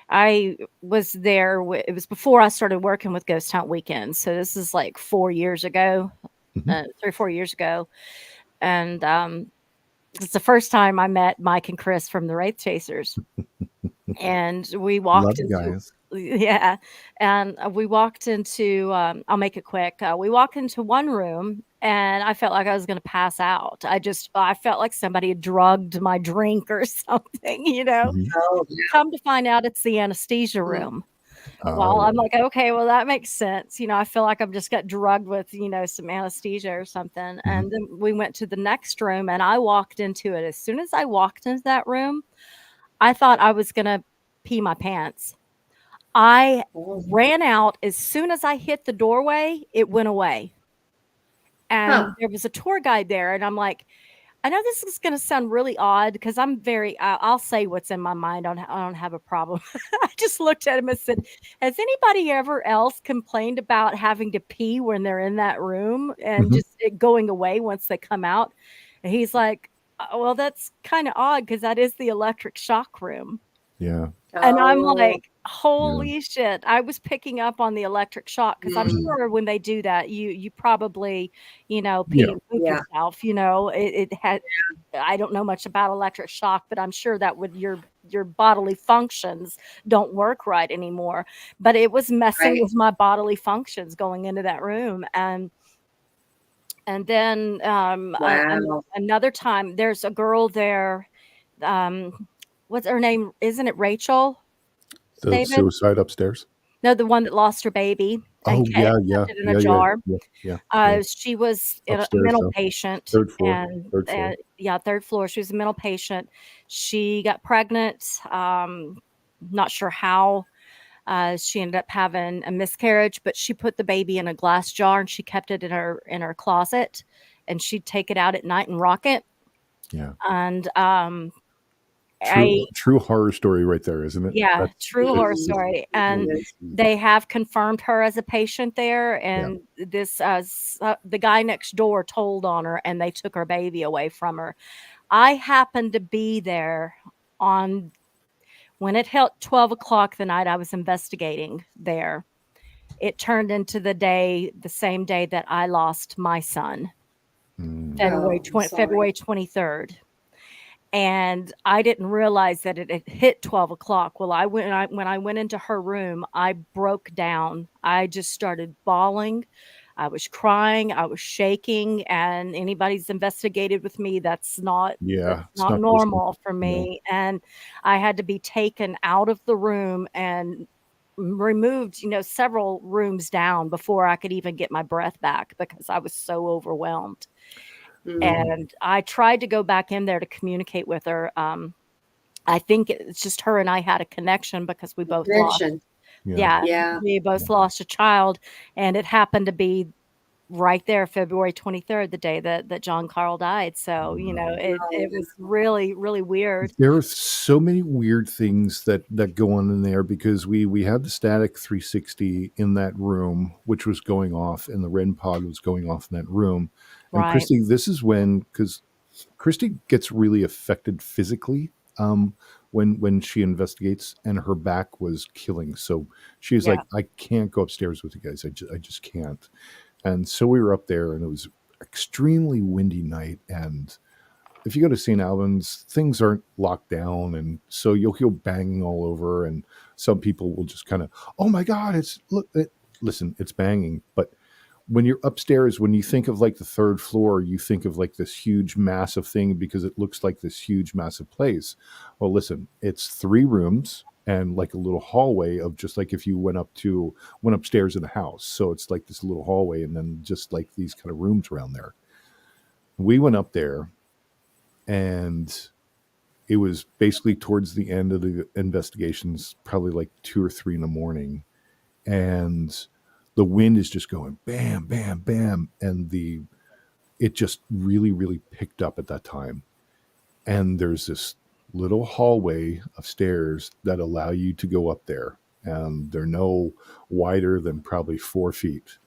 I was there it was before I started working with Ghost Hunt Weekends, so this is, like, 4 years ago, Mhm. 3 or 4 years ago, and, it's the first time I met Mike and Chris from the Wraith Chasers, and we Love walked you into guys. yeah, and, we walked into, I'll make it quick, we walked into one room, and I felt like I was gonna pass out. I felt like somebody had drugged my drink or something, you know? Mhm. Oh, yeah. Come to find out it's the anesthesia Mm. room. Well, I'm Oh. like, "Okay, well, that makes sense," I feel like I've just got drugged with, some anesthesia or something, Mhm. and then we went to the next room, and I walked into it. As soon as I walked into that room, I thought I was gonna pee my pants. I Oh. ran out. As soon as I hit the doorway, it went away, Huh. and there was a tour guide there, and I'm like, I know this is gonna sound really odd because I'll say what's in my mind. I don't have a problem. I just looked at him and said, "Has anybody ever else complained about having to pee when they're in that room and Mhm. just it going away once they come out?" And he's like, well, that's kinda odd because that is the electric shock room." Yeah. And I'm Oh. like, Yeah. "Holy shit." I was picking up on the electric shock because 'cause I'm Mm. sure when they do that, you probably, pee Yeah. and poop Yeah. yourself, it had I don't know much about electric shock, but I'm sure that would your bodily functions don't work right anymore, but it was messing Right. with my bodily functions going into that room, and then, Wow. another time, there's a girl there, what's her name? Isn't it Rachel, The David? suicide upstairs. No, the one that lost her baby and Oh, yeah, kept yeah, it in a yeah, yeah, jar. yeah, yeah, yeah. She was a Upstairs, mental though. patient 3rd floor. and, 3rd floor. yeah, 3rd floor. She was a mental patient. She got pregnant, not sure how. She ended up having a miscarriage, but she put the baby in a glass jar and she kept it in her closet, and she'd take it out at night and rock it. Yeah. And, I True horror story right there, isn't it? yeah, That's true horror it's Mhm. just story, It and is. they have confirmed her as a patient there, yeah. and the guy next door told on her, and they took her baby away from her. I happened to be there on when it hit 12 o'clock the night I was investigating there. It turned into the same day that I lost my son, Mm. Oh, I'm sorry. February 23rd. And I didn't realize that it had hit 12 o'clock. Well, when I went into her room, I broke down. I just started bawling. I was crying, I was shaking, and anybody's investigated with me, Yeah, that's it's not not Christmas. normal for No. me, and I had to be taken out of the room and removed, several rooms down before I could even get my breath back because I was so overwhelmed. Mm. And I tried to go back in there to communicate with her. I think it's just her and I had a connection because we both lost. Connection. Yeah. Yeah, Yeah. we Yeah. both lost a child, and it happened to be right there, February 23rd, the day that John Carl died. So, Wow. it Oh, was really, really weird. There are so many weird things that go on in there because we had the static 360 in that room, which was going off, and the REM pod was going off in that room. And Right. Christy, this is when because Christy gets really affected physically um, when she investigates, and her back was killing. So she's Yeah. like, I can't go upstairs with you guys. I just can't. And so we were up there, and it was extremely windy night, and if you go to St. Albans, things aren't locked down, and so you'll hear banging all over, and some people will just kind of, oh my god, listen, it's banging, but when you're upstairs, when you think of like the third floor, you think of like this huge, massive thing because it looks like this huge, massive place. Well, listen, it's 3 rooms and like a little hallway of just like if you went upstairs in a house. So it's like this little hallway and then just like these kind of rooms around there. We went up there and it was basically towards the end of the investigations, probably like 2 or 3 in the morning. And the wind is just going bam, bam, bam. And it just really, really picked up at that time. And there's this little hallway of stairs that allow you to go up there. And they're no wider than probably 4 feet.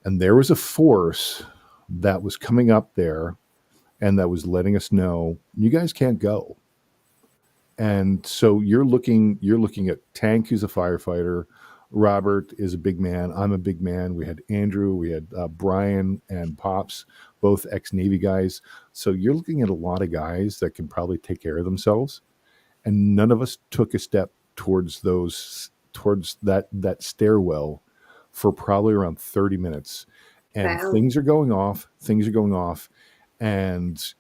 And there was a force that was coming up there and that was letting us know, you guys can't go. And so you're looking at Tank, who's a firefighter. Robert is a big man. I'm a big man. We had Andrew, we had Brian and Pops, both ex-Navy guys. So you're looking at a lot of guys that can probably take care of themselves. And none of us took a step towards that stairwell for probably around 30 minutes. And Wow. things are going off. And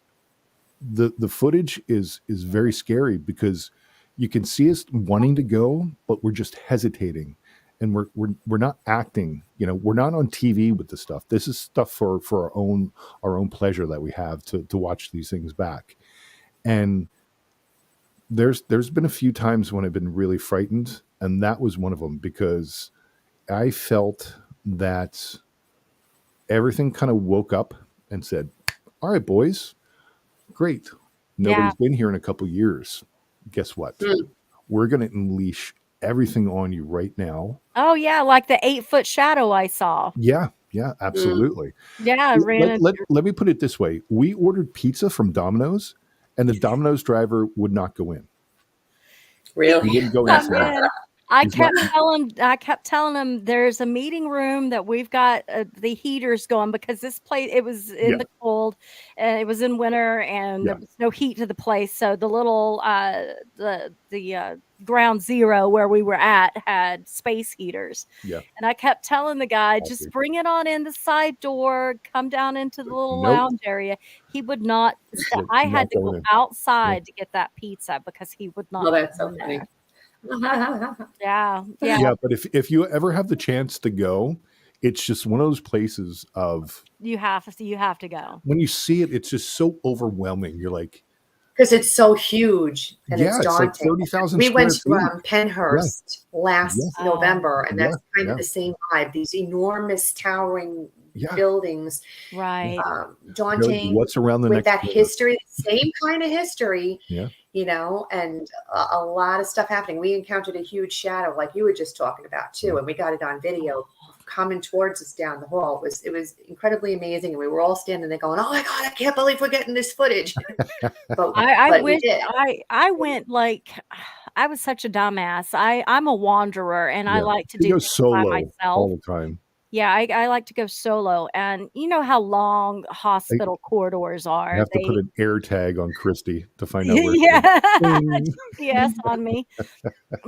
the footage is very scary because you can see us wanting to go, but we're just hesitating, and we're not acting. We're not on TV with this stuff. This is stuff for our own pleasure that we have to watch these things back. And there's been a few times when I've been really frightened, and that was one of them because I felt that everything kind of woke up and said, "All right, boys. Great. Nobody's been here in a couple years. Guess what? We're going to unleash everything on you right now." Oh yeah, like the 8-foot shadow I saw. Yeah, absolutely. Yeah, I ran into Let me put it this way. We ordered pizza from Domino's, and the Domino's driver would not go in. He Really? wouldn't go come inside. in. I He's kept not- telling him there's a meeting room that we've got the heaters going because this place, it was in the cold and it was in winter and there was no heat to the place. So the little the ground zero where we were at had space heaters. Yeah. And I kept telling the guy, just bring it on in the side door, come down into the little lounge area. He would not. I had to go outside to get that pizza because he would not. Oh, that's so funny. Yeah. Yeah, but if you ever have the chance to go, it's just one of those places of you have to go. When you see it, it's just so overwhelming. You're like, because it's so huge and it's daunting. It's like 30,000 we went to feet. Penhurst last November, and that's kind of the same vibe. These enormous towering buildings, right? Daunting. What's around the with next that history, same kind of history. Yeah. And a lot of stuff happening. We encountered a huge shadow, like you were just talking about too, and we got it on video coming towards us down the hall. It was incredibly amazing, and we were all standing there going, "Oh my god, I can't believe we're getting this footage." But I wish I went like I was such a dumbass. I'm a wanderer, and I like to do things solo by myself all the time. Yeah, I like to go solo, and you know how long hospital corridors are. I have to put an air tag on Christy to find out where GPS on me.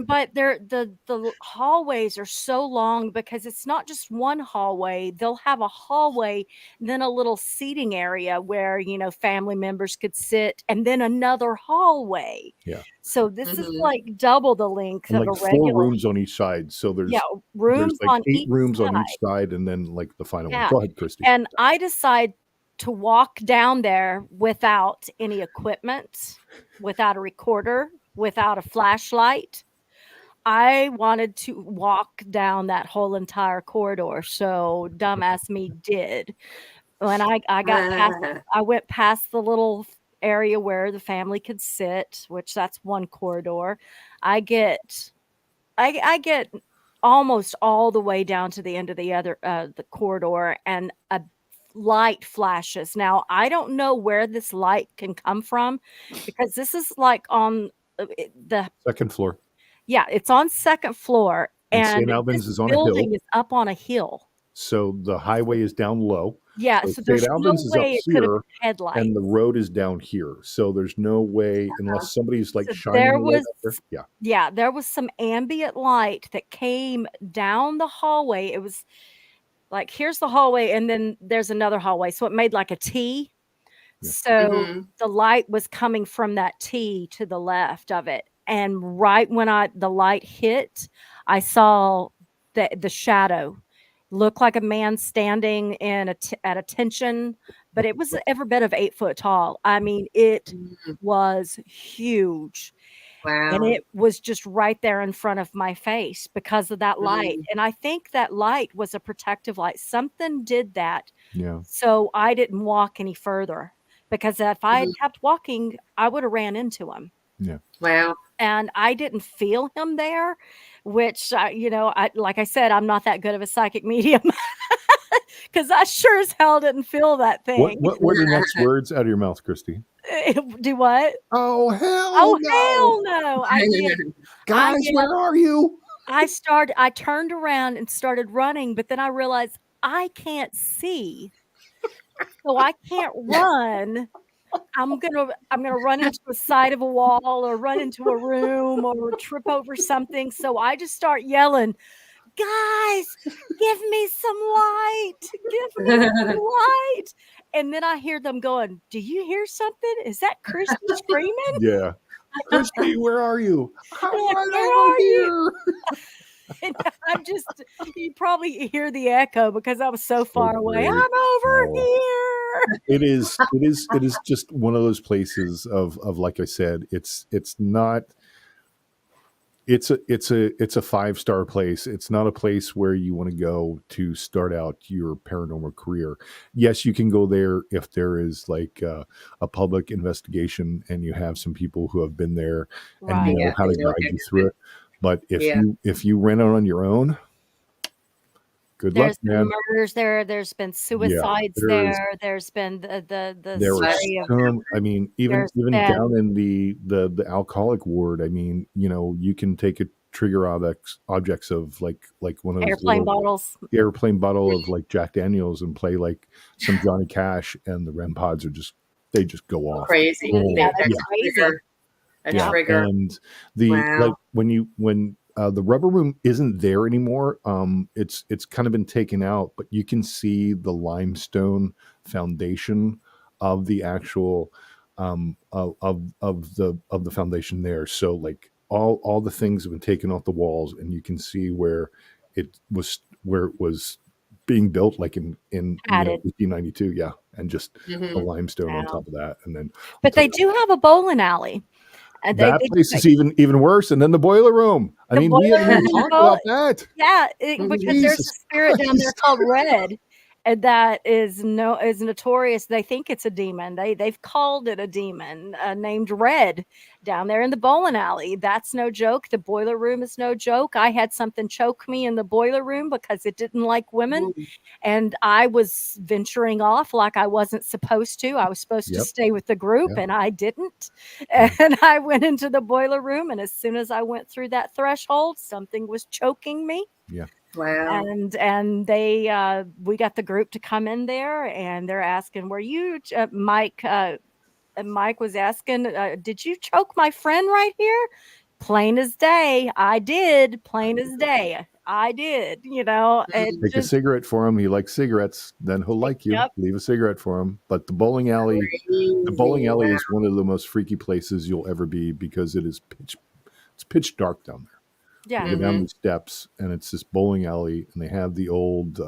But the hallways are so long because it's not just one hallway. They'll have a hallway, then a little seating area where, family members could sit, and then another hallway. Yeah. So this is like double the length and of like a regular 4 rooms on each side. So there's rooms like on 8 each rooms side. on each side, and then like the final one. Go ahead, Christy. And I decide to walk down there without any equipment, without a recorder, without a flashlight. I wanted to walk down that whole entire corridor. So dumbass me did. When I got past, I went past the little area where the family could sit, which that's one corridor. I get almost all the way down to the end of the other the corridor, and a light flashes. Now I don't know where this light can come from because this is like on the second floor. Yeah, it's on second floor, and St. Albans is on a hill. Building is up on a hill. So the highway is down low. Yeah, So so St. there's no Albans is up way it could have here, been headlights. and the road is down here. So there's no way unless somebody's like So shining there the light was up there. Yeah. yeah, there was some ambient light that came down the hallway. It was like, here's the hallway, and then there's another hallway, so it made like a T. Yeah. So Mhm. the light was coming from that T to the left of it, and right when the light hit, I saw the shadow look like a man standing in at attention, but it was every bit of 8 foot tall. I mean, it Mm. was huge. And Wow. it was just right there in front of my face because of that light, Mm. and I think that light was a protective light. Something did that, Yeah. so I didn't walk any further, because if I had Mhm. kept walking, I would have ran into him, Yeah. Wow. and I didn't feel him there, which, like I said, I'm not that good of a psychic medium because I sure as hell didn't feel that What thing. what were the next words out of your mouth, Christy? Do what? Oh hell Oh, no. hell no. I Guys, yelled where are you? I turned around and started running, but then I realized I can't see, so I can't run. I'm gonna run into the side of a wall or run into a room or trip over something, so I just start yelling, "Guys, give me some light. Give me some light." And then I hear them going, "Do you hear something? Is that Christy screaming?" Yeah. Christy, where are you? I'm They're like, right "Where over are you?" here. And I'm just you probably hear the echo because I was so So far away. great. "I'm over Oh, here." it is just one of those places of like I said, it's not it's a 5-star place. It's not a place where you want to go to start out your paranormal career. Yes, you can go there if there is like a public investigation and you have some people who have been there and Right. know Yeah, how they to know guide you it. through it. But if Yeah. you rent out on your own, good luck, There's been man. murders there, there's been Yeah, suicides there, there's been the there are story of some. I mean, even there's even been down in the alcoholic ward. I mean, you can take a trigger objects of like one of those airplane little bottles. airplane bottle of like Jack Daniels and play like some Johnny Cash, and the REM pods they just go off. Crazy. Yeah, Oh they're That's yeah, a crazy. trigger. A Yeah. trigger. and the like Wow. when the rubber room isn't there anymore. It's kind of been taken out, but you can see the limestone foundation of the actual of the foundation there. So like all the things have been taken off the walls, and you can see where it was being built, like in Added. 1892. Yeah, and just the Mhm. limestone on Wow. top of that, and then on But top they do have a bowling alley, and that they do place is even worse. And then the boiler room. I the mean, we boiler haven't even room and the talked about that. yeah, because Mhm. there's a Jesus spirit down there Christ. called Red, and that is notorious. They think it's a demon. They've called it a demon named Red down there in the bowling alley. That's no joke. The boiler room is no joke. I had something choke me in the boiler room because it didn't like women, Mm. and I was venturing off like I wasn't supposed to. I was supposed to Yep. stay with the group, Yeah. and I didn't. Yeah. And I went into the boiler room, and as soon as I went through that threshold, something was choking me. Yeah. Wow. And they we got the group to come in there, and they're asking, "Were you Mike?" And Mike was asking, "Did you choke my friend right here?" Plain as day, I did. Plain as day, I did. It Mm. Take a just cigarette for him. He likes cigarettes. Then he'll like you. yep. Leave a cigarette for him. But the bowling Crazy. alley Wow. is one of the most freaky places you'll ever be because it's pitch dark down there. Yeah. You go down Mhm. these steps, and it's this bowling alley, and they have the old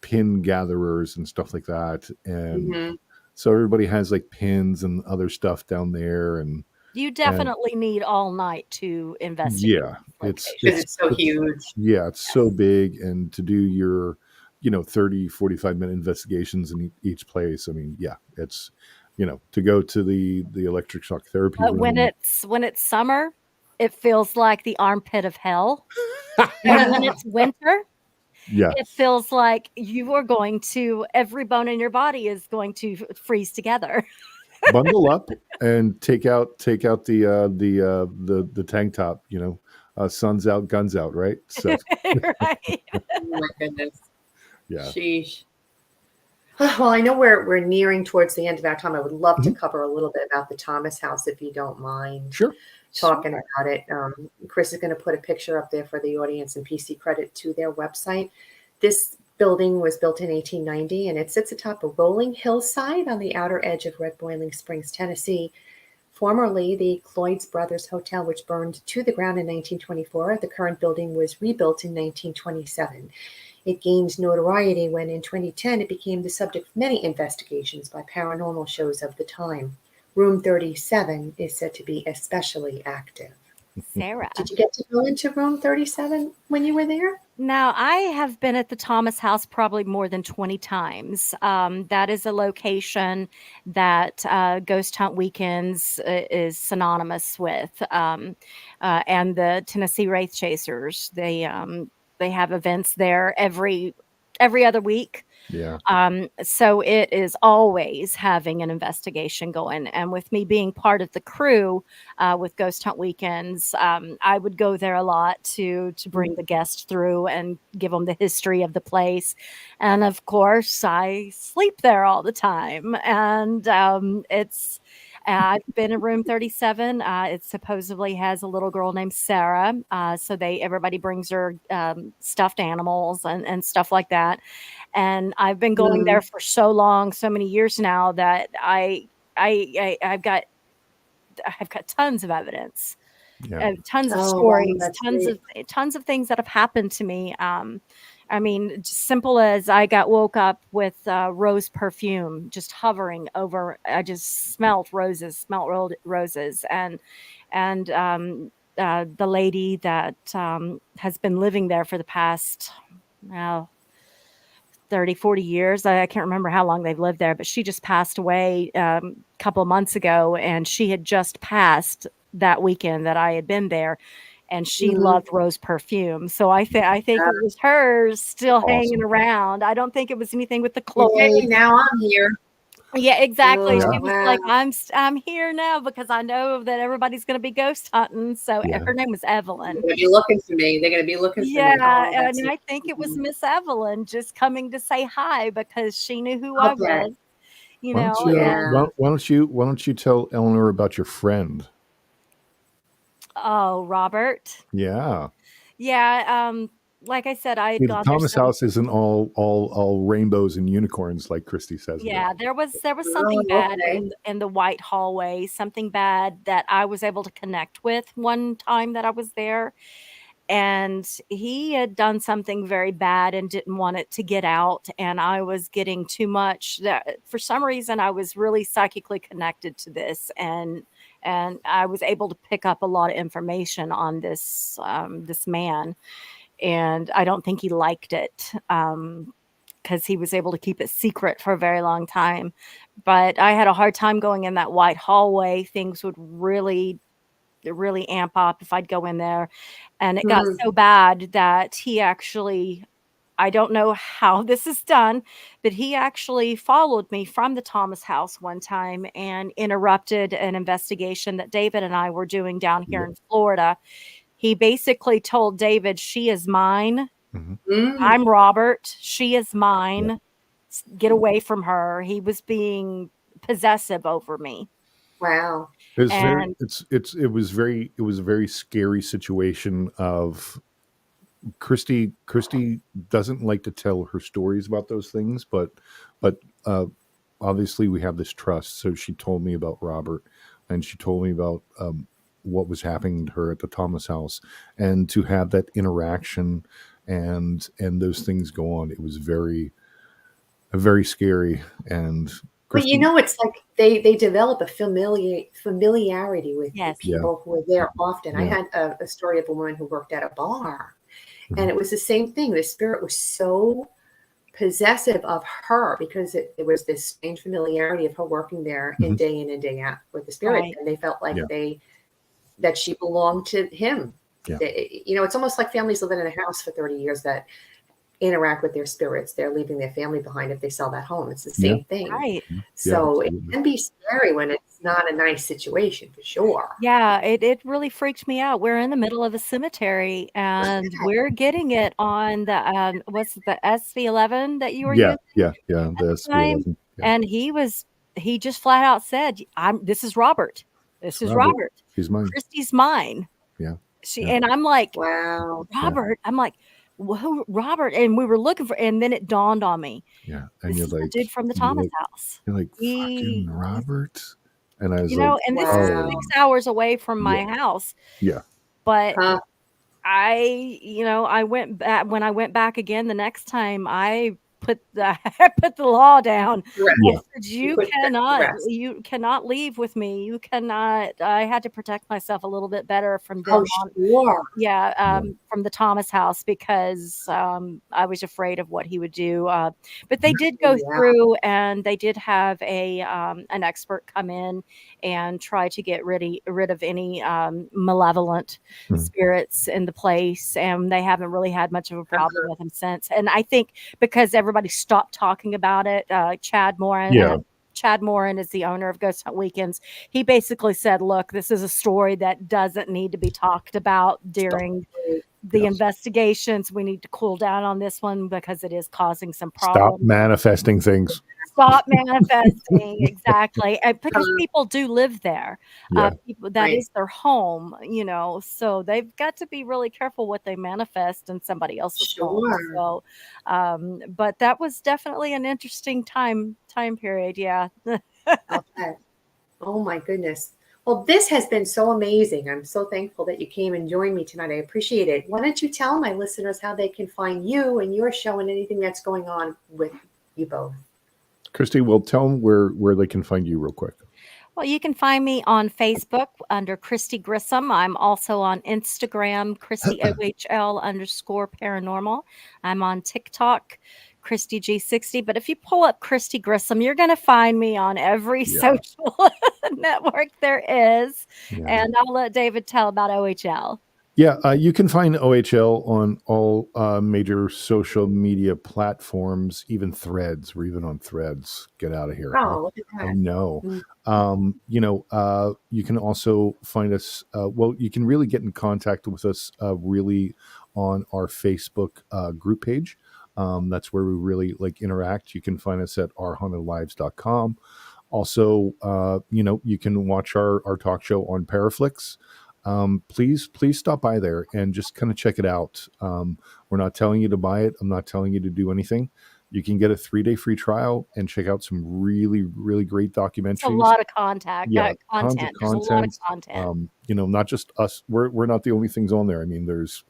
pin gatherers and stuff like that. And Mhm. so everybody has like pins and other stuff down there, You and definitely need all night to investigate yeah, this it's location. 'Cause it's it's so it's huge. yeah, it's so big, and to do your 30-45 minute investigations in each place. I mean, yeah, it's to go to the electric shock therapy But when room. it's summer, it feels like the armpit of hell, and when it's winter, it Yes, feels like you are going to every bone in your body is going to freeze together. bundle up and take out the tank top. Sun's out, guns out, right? So Right? Oh my goodness. yeah, Sheesh. Well, I know we're nearing towards the end of our time. I would love to Mhm. cover a little bit about the Thomas House, if you don't mind Sure. talking about it. Chris is going to put a picture up there for the audience and PC credit to their website. This building was built in 1890, and it sits atop a rolling hillside on the outer edge of Red Boiling Springs, Tennessee. Formerly the Cloyd's Brothers Hotel, which burned to the ground in 1924. The current building was rebuilt in 1927. It gained notoriety when in 2010 it became the subject of many investigations by paranormal shows of the time. Room 37 is said to be especially active. Sarah. Did you get to go into room 37 when you were there? Now, I have been at the Thomas House probably more than 20 times. That is a location that Ghost Hunt Weekends is synonymous with, and the Tennessee Wraith Chasers. They have events there every other week. Yeah. So it is always having an investigation going. And with me being part of the crew with Ghost Hunt Weekends, I would go there a lot to bring the guests through and give them the history of the place. And of course, I sleep there all the time. And I've been in room 37. It supposedly has a little girl named Sarah. So everybody brings her stuffed animals and stuff like that. And I've been going there for so long, so many years now that I've got tons of evidence, Yeah. tons of Oh, wow, stories, that's great. tons of things that have happened to me. I mean, just simple as I woke up with rose perfume just hovering over. I just smelled roses, and the lady that has been living there for the past. Well, 30, 40 years. I can't remember how long they've lived there, but she just passed away a couple of months ago, and she had just passed that weekend that I had been there, and she loved rose perfume. So I think it was hers still hanging Awesome. around. I don't think it was anything with the Yay, Cloyd. now I'm here. Yeah, exactly. Yeah. She Oh, was wow. like, I'm here now because I know that everybody's going to be ghost hunting. So Yeah. her name was Evelyn. They're going to be looking for me. They're going to be looking for me. Yeah, Oh, that's and I think it was amazing. Miss Evelyn just coming to say hi because she knew who I I'll bet. was, you Why don't know, you Yeah. why don't you tell Eleanor about your friend? oh, Robert. Yeah. Yeah, like I said, I had See, the gone there Thomas House isn't all rainbows and unicorns like Christy says it is. yeah, there was something Oh, bad okay. in the white hallway, something bad that I was able to connect with one time that I was there. And he had done something very bad and didn't want it to get out, and I was getting too much that for some reason I was really psychically connected to this, and I was able to pick up a lot of information on this man, and I don't think he liked it because he was able to keep it secret for a very long time. But I had a hard time going in that white hallway. Things would really amp up if I'd go in there. And it got so bad that he actually, I don't know how this is done, but he actually followed me from the Thomas House one time and interrupted an investigation that David and I were doing down here Yeah. in Florida. He basically told David, "She is mine. Mhm. I'm Robert. She is Yeah. mine. Get away from her." He was being possessive over me. Wow. It's very And it was a very scary situation of Christy doesn't like to tell her stories about those things, but obviously we have this trust. So she told me about Robert, and she told me about what was happening to her at the Thomas House, and to have that interaction and those things go on. It was very scary. And But you Christy, know, it's like they develop a familiarity with the yes. yeah, people who are there often. I yeah, had a story of a woman who worked at a bar, and mhm, it was the same thing. The spirit was so possessive of her because it was this strange familiarity of her working there mhm, in and day out with the spirit, Right. and they felt like yeah, that she belonged to him. yeah, You know, it's almost like families living in a house for 30 years that interact with their spirits. They're leaving their family behind if they sell that home. It's the yeah, same thing. Right. yeah, So it absolutely. can be scary when it's not a nice situation for sure. Yeah, it really freaked me out. We're in the middle of a cemetery, and we're getting it on the, what's it, the SV11 that you were Yeah, using yeah, at yeah. The the time? SB11. Yeah, And he just flat out said, this is Robert. This it's is Robert. Robert. He's mine. Christy's mine." Yeah, yeah, And I'm like, Wow. yeah, "Robert?" I'm like, "Who Robert?" And we were looking for, and then it dawned on me, yeah. And this you're is the like, dude from the you're Thomas like, house. you're like, fucking He's Robert. And I was like, and this is oh, 6 hours away from yeah, my house, yeah, but Huh? I went back when I went back again the next time. I put the I put the law down. I yeah. Rest. said, You put that to rest. you cannot leave with me. You cannot." I had to protect myself a little bit better from Oh, them on. sure. Yeah, Yeah. from the Thomas house, because I was afraid of what he would do. But they did go Yeah. through, and they did have an expert come in and try to get rid of any malevolent Mhm. spirits in the place, and they haven't really had much of a problem Uh-huh. with him since. And I think because everybody stopped talking about it, Yeah. Chad Morin is the owner of Ghost Hunt Weekends. He basically said, "Look, this is a story that doesn't need to be talked about during the Yes. investigations. We need to cool down on this one because it is causing some Stop problems. manifesting things. Stop manifesting." Exactly. And because Uh, people do live there. Yeah. People, that right. is their home, so they've got to be really careful what they manifest in somebody else's home. Sure. So, but that was definitely an interesting time period. Yeah. Okay. Oh my goodness. Well, this has been so amazing. I'm so thankful that you came and joined me tonight. I appreciate it. Why don't you tell my listeners how they can find you and your show and anything that's going on with you both? Christy, well, tell them where they can find you real quick. Well, you can find me on Facebook under Christy Grissom. I'm also on Instagram, ChristyOHL_paranormal. I'm on TikTok, Christy G60. But if you pull up Christy Grissom, you're going to find me on every Yeah. social network there is. Yeah. And I'll let David tell about OHL. Yeah, you can find OHL on all major social media platforms, even Threads. We're even on Threads. Get out of here. Oh, look at I that. know. Mm. You can also find us. You can really get in contact with us really on our Facebook group page. That's where we really interact. You can find us at ourhauntedlives.com. Also, you can watch our talk show on Paraflix. Please stop by there and just kind of check it out. We're not telling you to buy it. I'm not telling you to do anything. You can get a 3-day free trial and check out some really, really great documentaries. It's a lot of content. Tons of There's a lot of content. content. Not just us. We're not the only things on there. I mean, there's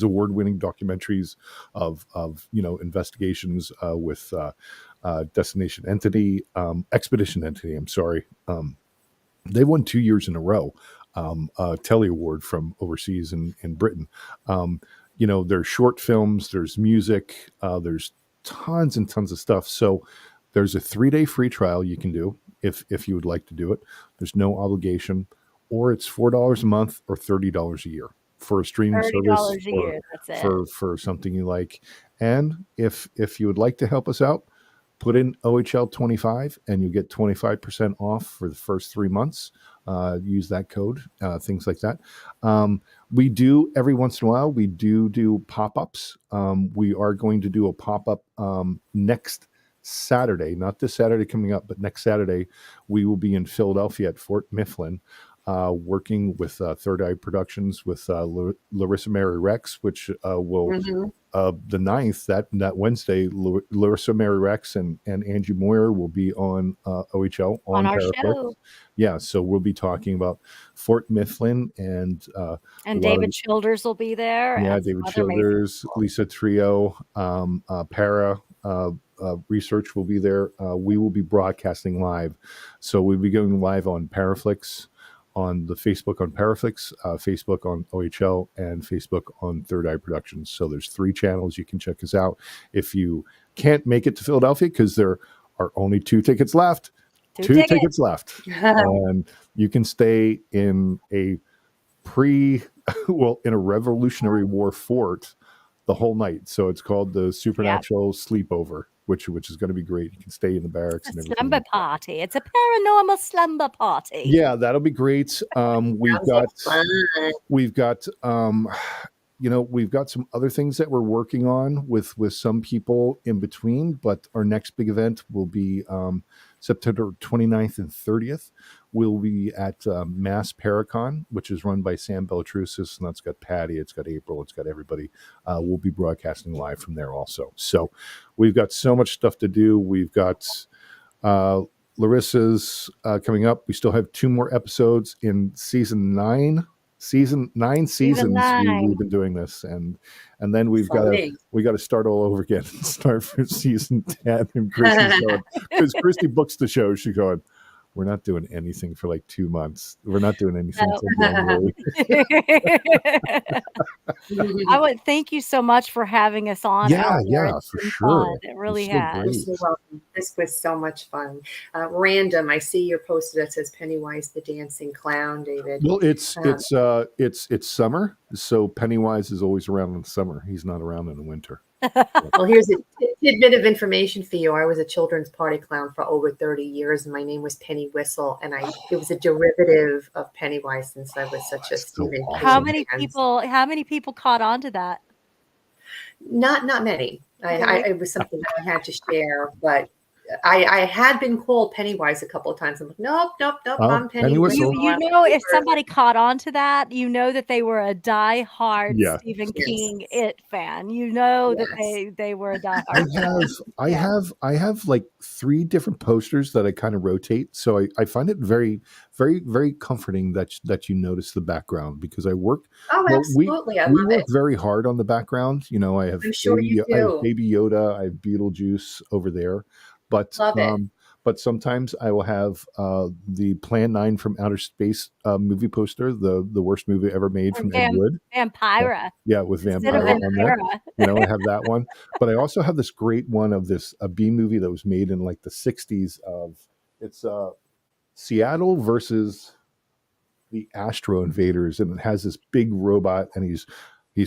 award-winning documentaries of investigations with Destination Entity, Expedition Entity. I'm sorry. They won 2 years in a row. A Telly Award from overseas in Britain. There's short films, there's music, there's tons and tons of stuff. So there's a 3-day free trial you can do if you would like to do it. There's no obligation, or it's $4 a month or $30 a year for a streaming service $30 a year. That's it. for something you like. And if you would like to help us out, put in OHL 25 and you get 25% off for the first 3 months. Use that code, things like that. We do every once in a while, we do pop-ups. We are going to do a pop-up next Saturday, not this Saturday coming up, but next Saturday. We will be in Philadelphia at Fort Mifflin, working with Third Eye Productions with Larissa Mary Rex, which will Mhm. the 9th, that Wednesday, Larissa Mary Rex and Angie Moyer will be on OHL On our Paraflix. show. Yeah, so we'll be talking about Fort Mifflin and David Childers will be there. yeah, and some David other amazing Childers, people. Lisa Trio, Para Research will be there. We will be broadcasting live, so we'll be going live on Paraflix, on the Facebook on Paraflix, Facebook on OHL, and Facebook on Third Eye Productions. So there's 3 channels. You can check us out. If you can't make it to Philadelphia, because there are only 2 tickets left, 2 tickets left, and you can stay in a in a Revolutionary War fort the whole night. So it's called the Supernatural Sleepover. which is going to be great. You can stay in the barracks and A everything. slumber party. It's a paranormal slumber party. Yeah, that'll be great. We've got we've got some other things that we're working on with some people in between, but our next big event will be September 29th and 30th. We'll be at Mass Paracon, which is run by Sam Beltrusis, and that's got Patty, it's got April, it's got everybody. We'll be broadcasting live from there also. So we've got so much stuff to do. We've got Larissa's coming up. We still have 2 more episodes in season 9. Season 9 seasons we've been doing this, and then we got to start all over again and start for season 10. And Christy's going, because Christy books the show, she's going, we're not doing anything for like 2 months. We're not doing anything until January. I would thank you so much for having us on. Yeah, for sure. Fun. It really has. You're so welcome. This was so much fun. Random, I see your poster that says Pennywise the Dancing Clown, David. Well, it's summer, so Pennywise is always around in the summer. He's not around in the winter. Well, here's a tidbit of information for you. I was a children's party clown for over 30 years, and my name was Penny Whistle, and it was a derivative of Pennywise since I was such a Stephen King How many fan. people caught on to that? Not many. It was something that I had to share, but I had been called Pennywise a couple of times. I'm like, nope, I'm Penny Whistle. You know, if somebody caught on to that, you know that they were a die-hard Stephen King It fan. You know that they were a die-hard. I have like 3 different posters that I kind of rotate, so I find it very, very, very comforting that you notice the background, because I work. Absolutely, we work very hard on the background. You know, I have Baby Yoda, I have Beetlejuice over there. But sometimes I will have the Plan 9 from Outer Space movie poster, the worst movie ever made from Ed Wood. Vampira. Yeah, with Vampira on there. You know, I have that one. But I also have this great one of a B movie that was made in like the 60s it's Seattle versus the Astro Invaders, and it has this big robot, and he's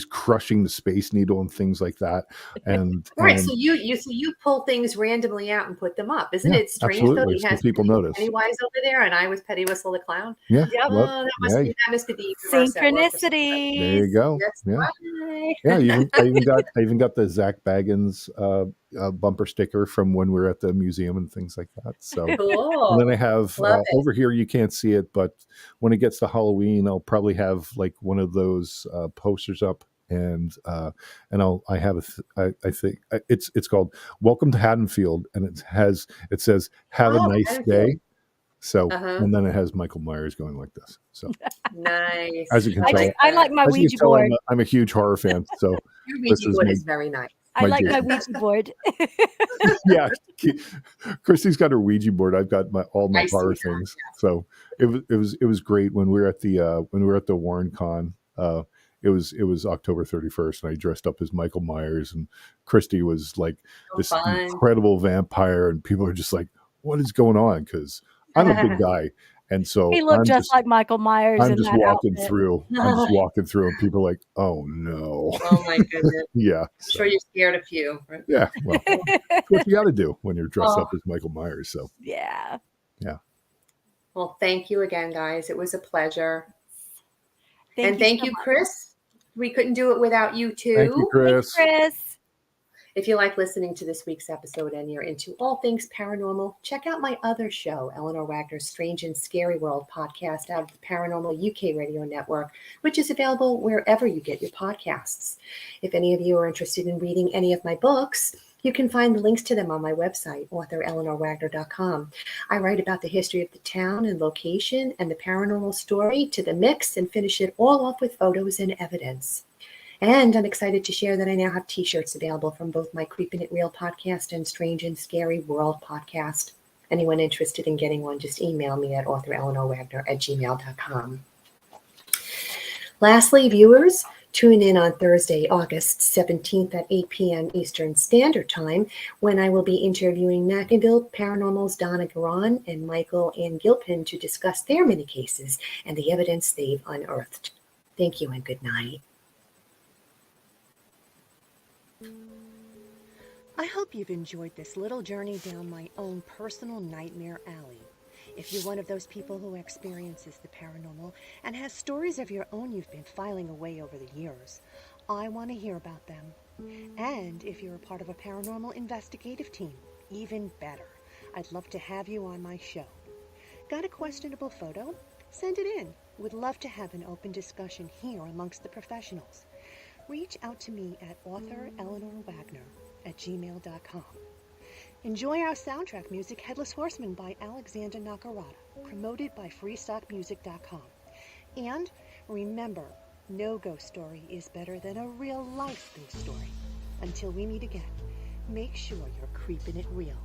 crushing the Space Needle and things like that. And so you pull things randomly out and put them up. Isn't it strange absolutely. though? He has people notice. Pennywise over there, and I was Penny Whistle the Clown. Yeah. That must be the synchronicity. There you go. That's right. Yeah. I even got the Zach Baggins bumper sticker from when we were at the museum and things like that. So cool. And then I have over here, you can't see it, but when it gets to Halloween, I'll probably have like one of those posters up, and I think it's called Welcome to Haddonfield, and it says have a nice day. So and then it has Michael Myers going like this. So nice. As you can tell, I like my Ouija board. I'm a huge horror fan, so your Ouija board is very nice. I like my Ouija board. Yeah, Christy's got her Ouija board. I've got all my horror things. So it was great when we were at the Warren Con. It was October 31st, and I dressed up as Michael Myers, and Christy was like this incredible vampire, and people are just like, "What is going on?" Because I'm a big guy. And so he looked just like Michael Myers. I'm just walking through. And people are like, "Oh no!" Oh my goodness! Yeah, I'm sure you're scared of you. Right? Yeah, well, that's what you got to do when you're dressed up as Michael Myers. So yeah. Well, thank you again, guys. It was a pleasure. Thank you, Chris. We couldn't do it without you too. Thank you, Chris. Chris. If you like listening to this week's episode and you're into all things paranormal, check out my other show, Eleanor Wagner's Strange and Scary World podcast out of the Paranormal UK Radio Network, which is available wherever you get your podcasts. If any of you are interested in reading any of my books, you can find the links to them on my website, authoreleanorwagner.com. I write about the history of the town and location and the paranormal story to the mix and finish it all off with photos and evidence. And I'm excited to share that I now have t-shirts available from both my Creepin It Reel podcast and Strange and Scary World podcast. Anyone interested in getting one, just email me at authoreleanorwagner@gmail.com. Lastly, viewers, tune in on Thursday, August 17th at 8 p.m. Eastern Standard Time, when I will be interviewing Mackinville Paranormal's Donna Garan and Michael and Gilpin to discuss their mini cases and the evidence they've unearthed. Thank you and good night. I hope you've enjoyed this little journey down my own personal nightmare alley. If you're one of those people who experiences the paranormal and has stories of your own you've been filing away over the years, I want to hear about them. And if you're a part of a paranormal investigative team, even better. I'd love to have you on my show. Got a questionable photo? Send it in. Would love to have an open discussion here amongst the professionals. Reach out to me at authoreleanorwagner@gmail.com. Enjoy our soundtrack music, Headless Horseman by Alexander Nakarada, promoted by freestockmusic.com. And remember, no ghost story is better than a real life ghost story. Until we meet again, make sure you're creeping it real.